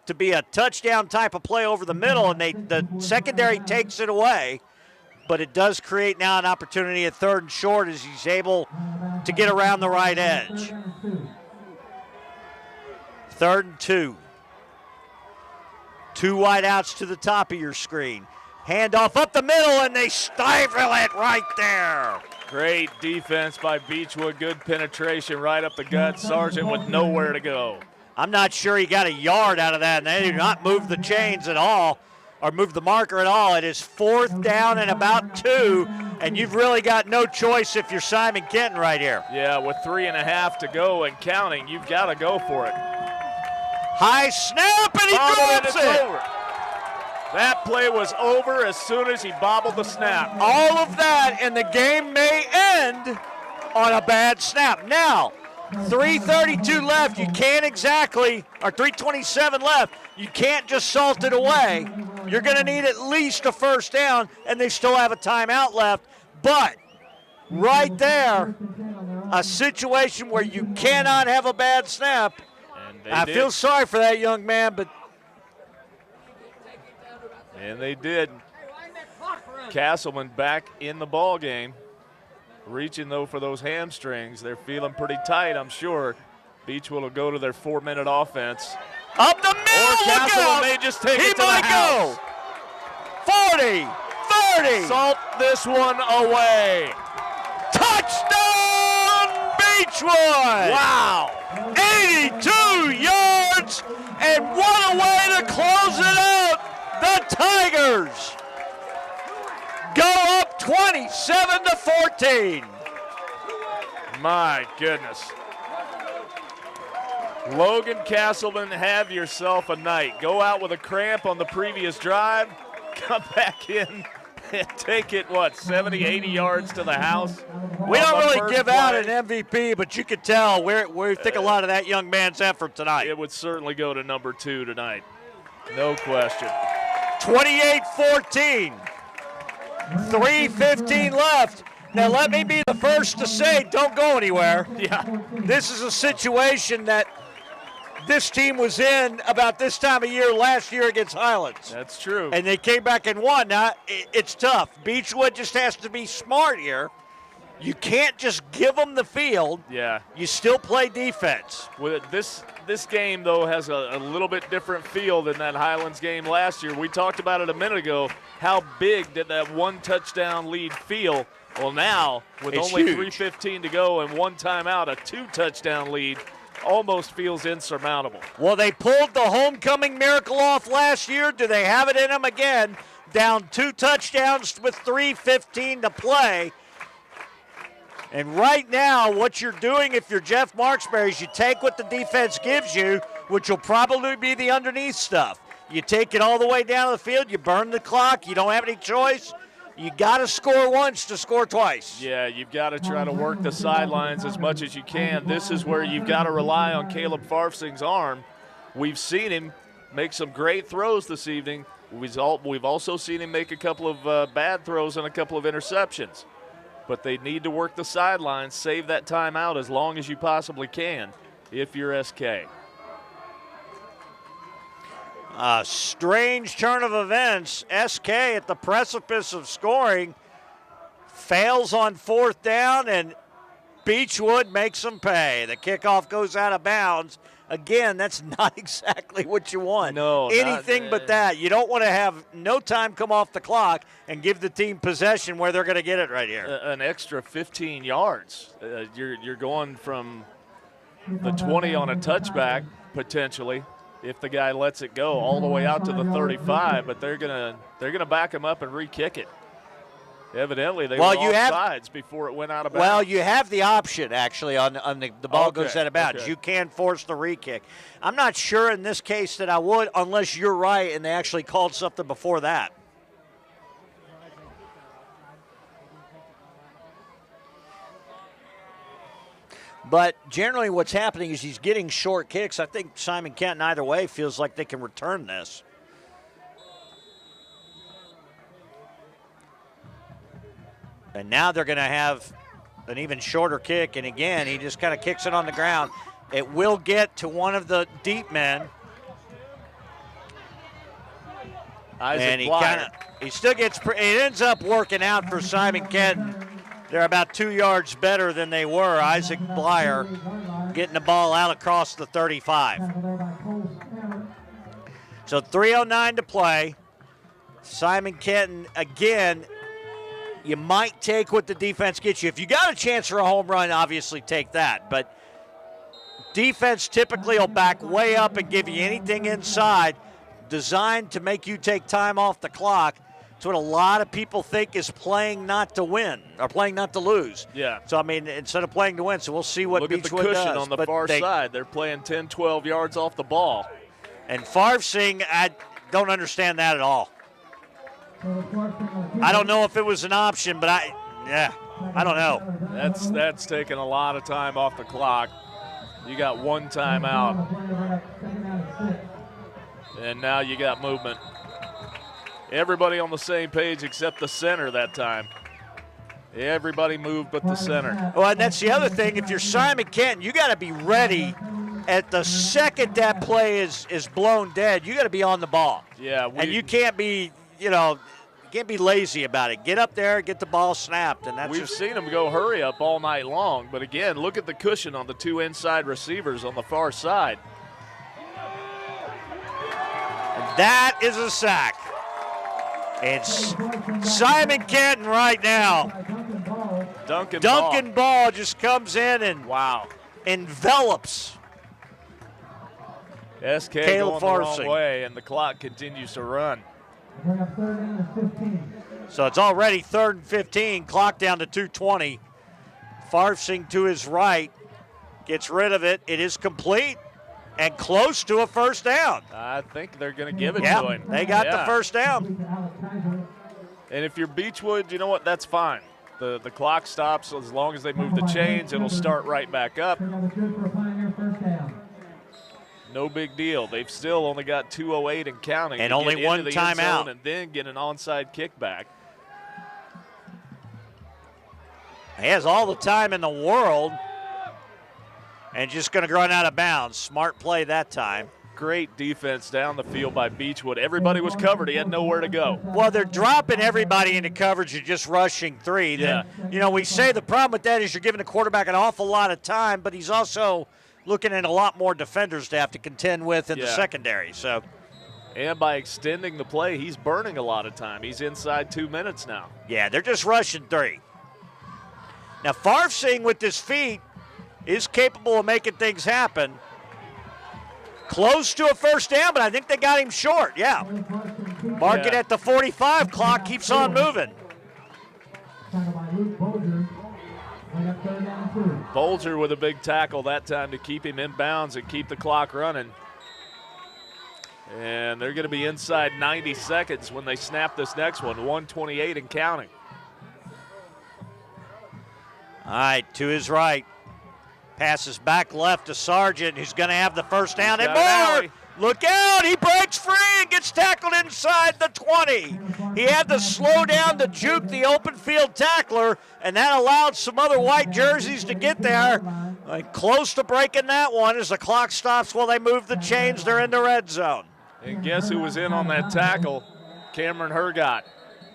to be a touchdown type of play over the middle, and the secondary takes it away. But it does create now an opportunity at 3rd and short as he's able to get around the right edge. 3rd and 2. 2 wideouts to the top of your screen. Handoff up the middle, and they stifle it right there. Great defense by Beechwood. Good penetration right up the gut. Sargent with nowhere to go. I'm not sure he got a yard out of that, and they did not move the chains at all or move the marker at all. It is 4th down and about 2, and you've really got no choice if you're Simon Kenton right here. Yeah, with 3.5 to go and counting, you've got to go for it. High snap, and he drops it. Over. That play was over as soon as he bobbled the snap. All of that, and the game may end on a bad snap. Now, 3:32 left. You can't exactly, or 3:27 left. You can't just salt it away. You're going to need at least a 1st down, and they still have a timeout left. But right there, a situation where you cannot have a bad snap. I feel sorry for that young man, but. And they did. Castleman back in the ball game. Reaching, though, for those hamstrings. They're feeling pretty tight, I'm sure. Beechwood will go to their 4-minute offense. Up the middle, or Castleman may just take it to the house. 40, 30. Salt this one away. Touchdown, Beechwood! Wow. 82 yards, and what a way to close it out. The Tigers go up 27-14. My goodness. Logan Castleman, have yourself a night. Go out with a cramp on the previous drive, come back in and take it, 70, 80 yards to the house? We don't really give out play. an MVP, but you could tell we think a lot of that young man's effort tonight. It would certainly go to number 2 tonight. No question. 28-14. 3:15 left. Now let me be the first to say, don't go anywhere. Yeah. This is a situation that this team was in about this time of year last year against Highlands. That's true. And they came back and won. Now, it's tough. Beechwood just has to be smart here. You can't just give them the field. Yeah. You still play defense. With this game, though, has a little bit different feel than that Highlands game last year. We talked about it a minute ago. How big did that one touchdown lead feel? Well, now, with It's only huge. 3:15 to go and one timeout, a 2-touchdown lead almost feels insurmountable. Well, they pulled the homecoming miracle off last year. Do they have it in them again? Down 2 touchdowns with 3:15 to play. And right now, what you're doing if you're Jeff Marksberry is you take what the defense gives you, which will probably be the underneath stuff. You take it all the way down the field, you burn the clock, you don't have any choice. You got to score once to score twice. Yeah, you've got to try to work the sidelines as much as you can. This is where you've got to rely on Caleb Farfsing's arm. We've seen him make some great throws this evening. We've also seen him make a couple of bad throws and a couple of interceptions. But they need to work the sidelines, save that timeout as long as you possibly can if you're SK. A strange turn of events. SK at the precipice of scoring fails on 4th down, and Beechwood makes them pay. The kickoff goes out of bounds. Again, that's not exactly what you want. No, anything but that. You don't want to have no time come off the clock and give the team possession where they're going to get it right here. An extra 15 yards. You're going from the 20 on a touchback potentially, if the guy lets it go, all the way out to the 35. But they're gonna back him up and re-kick it. Evidently, they were offsides before it went out of bounds. Well, you have the option, actually, on the ball goes out of bounds. Okay. You can force the re-kick. I'm not sure in this case that I would, unless you're right and they actually called something before that. But generally what's happening is he's getting short kicks. I think Simon Kenton, either way, feels like they can return this. And now they're going to have an even shorter kick. And again, he just kind of kicks it on the ground. It will get to one of the deep men. Isaac Blyer. He still gets, it ends up working out for Simon Kenton. They're about 2 yards better than they were. Isaac Blyer getting the ball out across the 35. So 3:09 to play. Simon Kenton, again, you might take what the defense gets you. If you got a chance for a home run, obviously take that. But defense typically will back way up and give you anything inside designed to make you take time off the clock. It's what a lot of people think is playing not to win or playing not to lose. Yeah. So, I mean, instead of playing to win, so we'll see what Look at the Beechwood cushion does. on the far side. They're playing 10, 12 yards off the ball. And Farfsing, I don't understand that at all. I don't know if it was an option, but I don't know. That's taking a lot of time off the clock. You got one timeout. And now you got movement. Everybody on the same page except the center that time. Everybody moved but the center. Well, and that's the other thing. If you're Simon Kenton, you got to be ready at the second that play is blown dead. You got to be on the ball. Yeah. And you can't be, can't be lazy about it. Get up there, get the ball snapped, and we've seen them go hurry up all night long. But again, look at the cushion on the two inside receivers on the far side. And that is a sack. It's Simon Kenton right now. Duncan Ball just comes in and envelops SK Caleb going the wrong Farsing. way, and the clock continues to run. So it's already 3rd and 15, clock down to 2:20. Farsing to his right, gets rid of it. It is complete and close to a first down. I think they're going to give it Yeah, to him. they got the first down. And if you're Beechwood, you know what? That's fine. The clock stops as long as they move the chains. It'll start right back up. No big deal. They've still only got 2:08 and counting. And to only get one into the end zone timeout. and then get an onside kickback. He has all the time in the world and just going to run out of bounds. Smart play that time. Great defense down the field by Beechwood. Everybody was covered. He had nowhere to go. Well, they're dropping everybody into coverage and just rushing three. Yeah. You know, we say the problem with that is you're giving the quarterback an awful lot of time, but he's also looking at a lot more defenders to have to contend with in the secondary. So, and by extending the play, he's burning a lot of time. He's inside 2 minutes now. yeah, they're just rushing three. Now, Farsing with his feet is capable of making things happen. Close to a first down, but I think they got him short. Yeah. Mark it at the 45. Clock keeps on moving. Bolger with a big tackle that time to keep him in bounds and keep the clock running. And they're going to be inside 90 seconds when they snap this next one, 1:28 and counting. All right, to his right. Passes back left to Sargent, who's going to have the first down. And more! Look out! He breaks free and gets tackled inside the 20. He had to slow down to juke the open field tackler, and that allowed some other white jerseys to get there. Close to breaking that one as the clock stops while they move the chains. They're in the red zone. And guess who was in on that tackle? Cameron Hergott,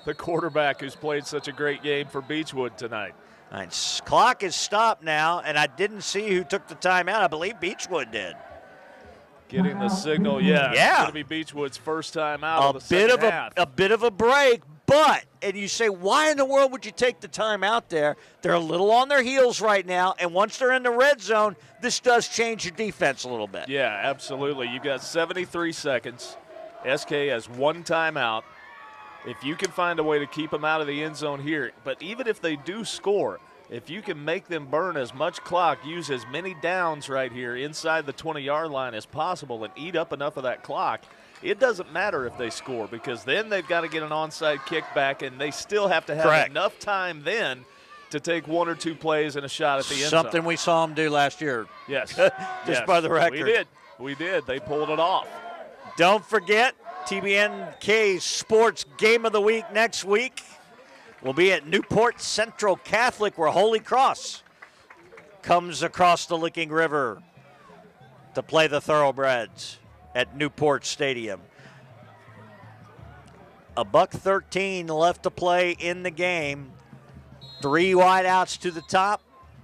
the quarterback who's played such a great game for Beechwood tonight. All right, clock is stopped now, and I didn't see who took the timeout. I believe Beechwood did. Getting the signal, It's going to be Beechwood's first time out of the second half. A bit of a break, but, and you say, why in the world would you take the time out there? They're a little on their heels right now, and once they're in the red zone, this does change your defense a little bit. Yeah, absolutely. You've got 73 seconds. SK has one timeout. If you can find a way to keep them out of the end zone here, but even if they do score, if you can make them burn as much clock, use as many downs right here inside the 20-yard line as possible and eat up enough of that clock, it doesn't matter if they score because then they've got to get an onside kickback and they still have to have enough time then to take one or two plays and a shot at the end zone. Something we saw them do last year. Yes. Just by the record. We did. They pulled it off. Don't forget, TBNK Sports Game of the Week next week will be at Newport Central Catholic, where Holy Cross comes across the Licking River to play the Thoroughbreds at Newport Stadium. $1:13 left to play in the game. 3 wideouts to the top,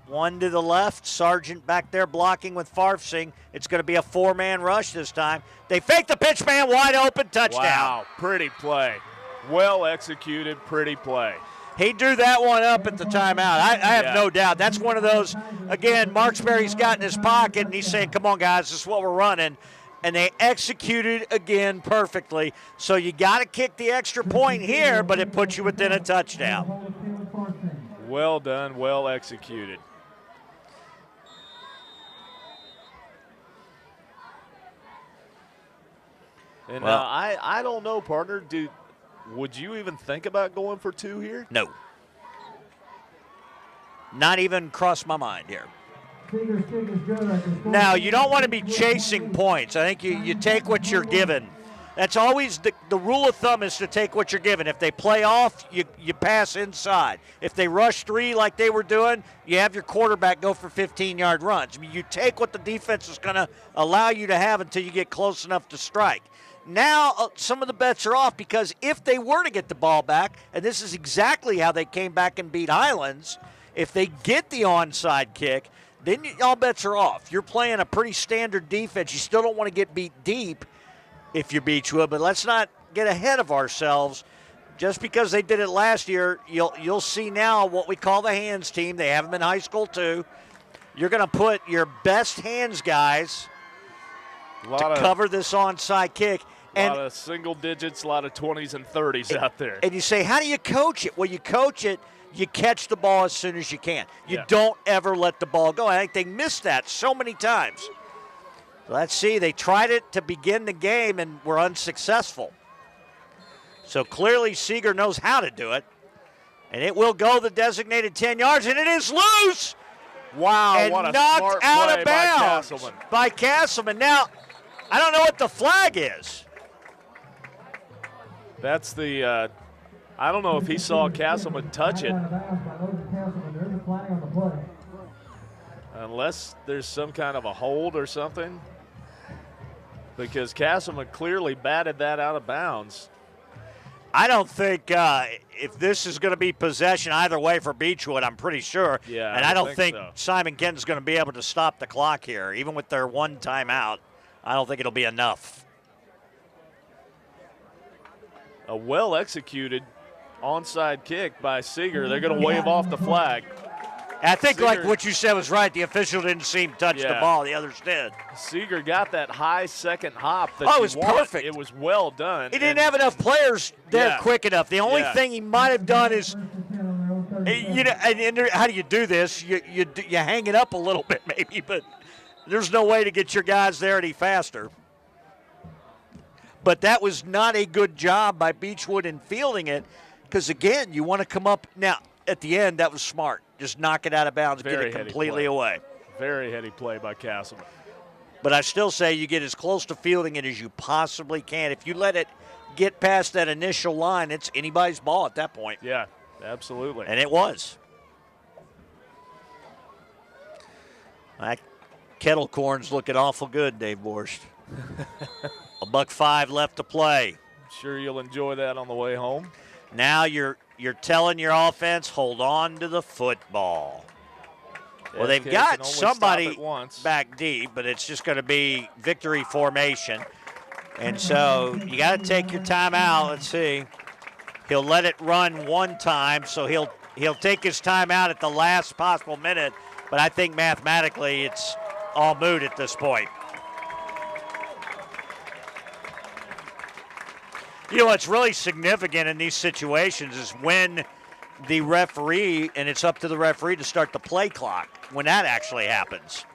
1 to the left. Sargent back there blocking with Farsing. It's going to be a 4-man rush this time. They fake the pitch, man, wide open, touchdown. Wow, pretty play. Well executed, pretty play. He drew that one up at the timeout. I have no doubt. That's one of those, again, Marksberry's got in his pocket, and he's saying, come on, guys, this is what we're running. And they executed again perfectly. So you got to kick the extra point here, but it puts you within a touchdown. Well done, well executed. And I don't know, partner. Would you even think about going for 2 here? No. Not even crossed my mind here. Now, you don't want to be chasing points. I think you take what you're given. That's always the rule of thumb is to take what you're given. If they play off, you pass inside. If they rush 3 like they were doing, you have your quarterback go for 15-yard runs. I mean, you take what the defense is going to allow you to have until you get close enough to strike. Now, some of the bets are off because if they were to get the ball back, and this is exactly how they came back and beat Highlands, if they get the onside kick, then all bets are off. You're playing a pretty standard defense. You still don't want to get beat deep if you're Beechwood, but let's not get ahead of ourselves. just because they did it last year, you'll see now what we call the hands team. They have them in high school too. You're going to put your best hands guys to cover this onside kick. A lot of single digits, a lot of 20s and 30s out there. And you say, how do you coach it? Well, you coach it, you catch the ball as soon as you can. You don't ever let the ball go. I think they missed that so many times. Let's see. They tried it to begin the game and were unsuccessful. So clearly Seeger knows how to do it. And it will go the designated 10 yards, and it is loose. Wow, and what a knocked smart out play of bounds by Castleman. Now, I don't know what the flag is. That's the, I don't know if he saw Castleman touch it. Unless there's some kind of a hold or something. Because Castleman clearly batted that out of bounds. I don't think if this is going to be possession either way for Beechwood, I'm pretty sure. Yeah, and I don't think so. Simon Kenton's going to be able to stop the clock here. Even with their one timeout, I don't think it'll be enough. A well-executed onside kick by Seeger. They're going to wave off the flag. I think like what you said was right. The official didn't seem to touch the ball. The others did. Seeger got that high second hop. That it was perfect. It was well done. He didn't have enough players there quick enough. The only thing he might have done is, and how do you do this? You hang it up a little bit maybe, but there's no way to get your guys there any faster. But that was not a good job by Beechwood in fielding it because, again, you want to come up. Now, at the end, that was smart. Just knock it out of bounds and get it completely away. Very heady play by Castleman. But I still say you get as close to fielding it as you possibly can. If you let it get past that initial line, it's anybody's ball at that point. Yeah, absolutely. And it was. That kettle corn's looking awful good, Dave Borst. $1.05 left to play. Sure you'll enjoy that on the way home. Now you're telling your offense, hold on to the football. Well, they've got somebody back deep, but it's just going to be victory formation. And so you got to take your time out. Let's see. He'll let it run one time, so he'll take his time out at the last possible minute. But I think mathematically it's all moot at this point. You know what's really significant in these situations is when the referee, and it's up to the referee to start the play clock, when that actually happens.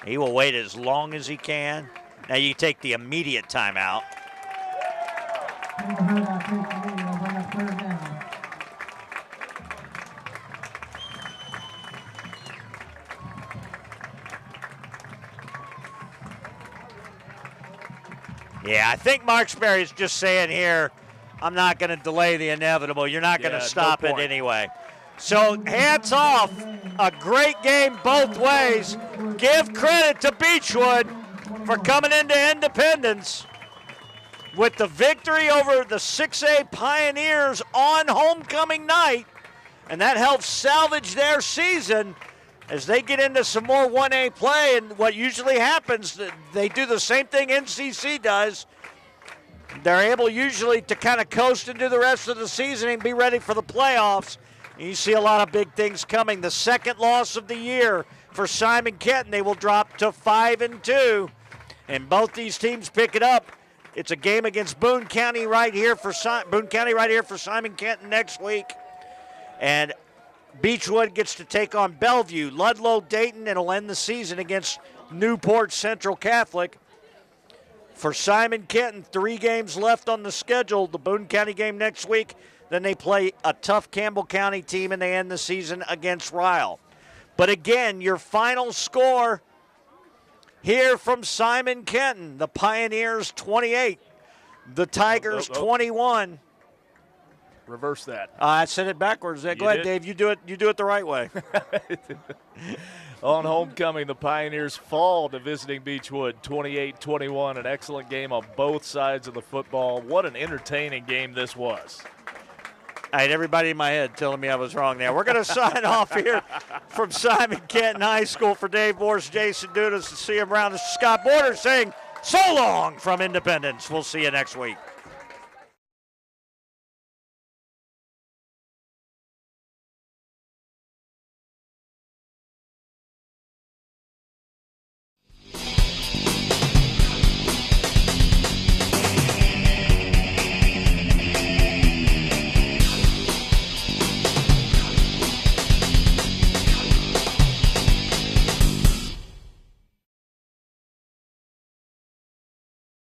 He will wait as long as he can. Now you take the immediate timeout. Yeah, I think Marksberry is just saying here, I'm not going to delay the inevitable. You're not going to stop it anyway. So hats off. A great game both ways. Give credit to Beechwood for coming into Independence with the victory over the 6A Pioneers on homecoming night. And that helps salvage their season as they get into some more 1A play. And what usually happens, they do the same thing NCC does. They're able usually to kind of coast into the rest of the season and be ready for the playoffs. And you see a lot of big things coming. The second loss of the year for Simon Kenton. They will drop to 5-2. And both these teams pick it up. It's a game against Boone County right here for Simon Kenton next week. And Beechwood gets to take on Bellevue, Ludlow, Dayton, and it'll end the season against Newport Central Catholic. For Simon Kenton, 3 games left on the schedule. The Boone County game next week. Then they play a tough Campbell County team, and they end the season against Ryle. But again, your final score here from Simon Kenton. The Pioneers 28, the Tigers 21. Reverse that. I said it backwards. Go ahead, Dave. You do it the right way. On homecoming, the Pioneers fall to visiting Beechwood 28-21. An excellent game on both sides of the football. What an entertaining game this was. I had everybody in my head telling me I was wrong there. We're going to sign off here from Simon Kenton High School for Dave Morse, Jason Dudas, and CM Brown. This is Scott Borders saying So long from Independence. We'll see you next week.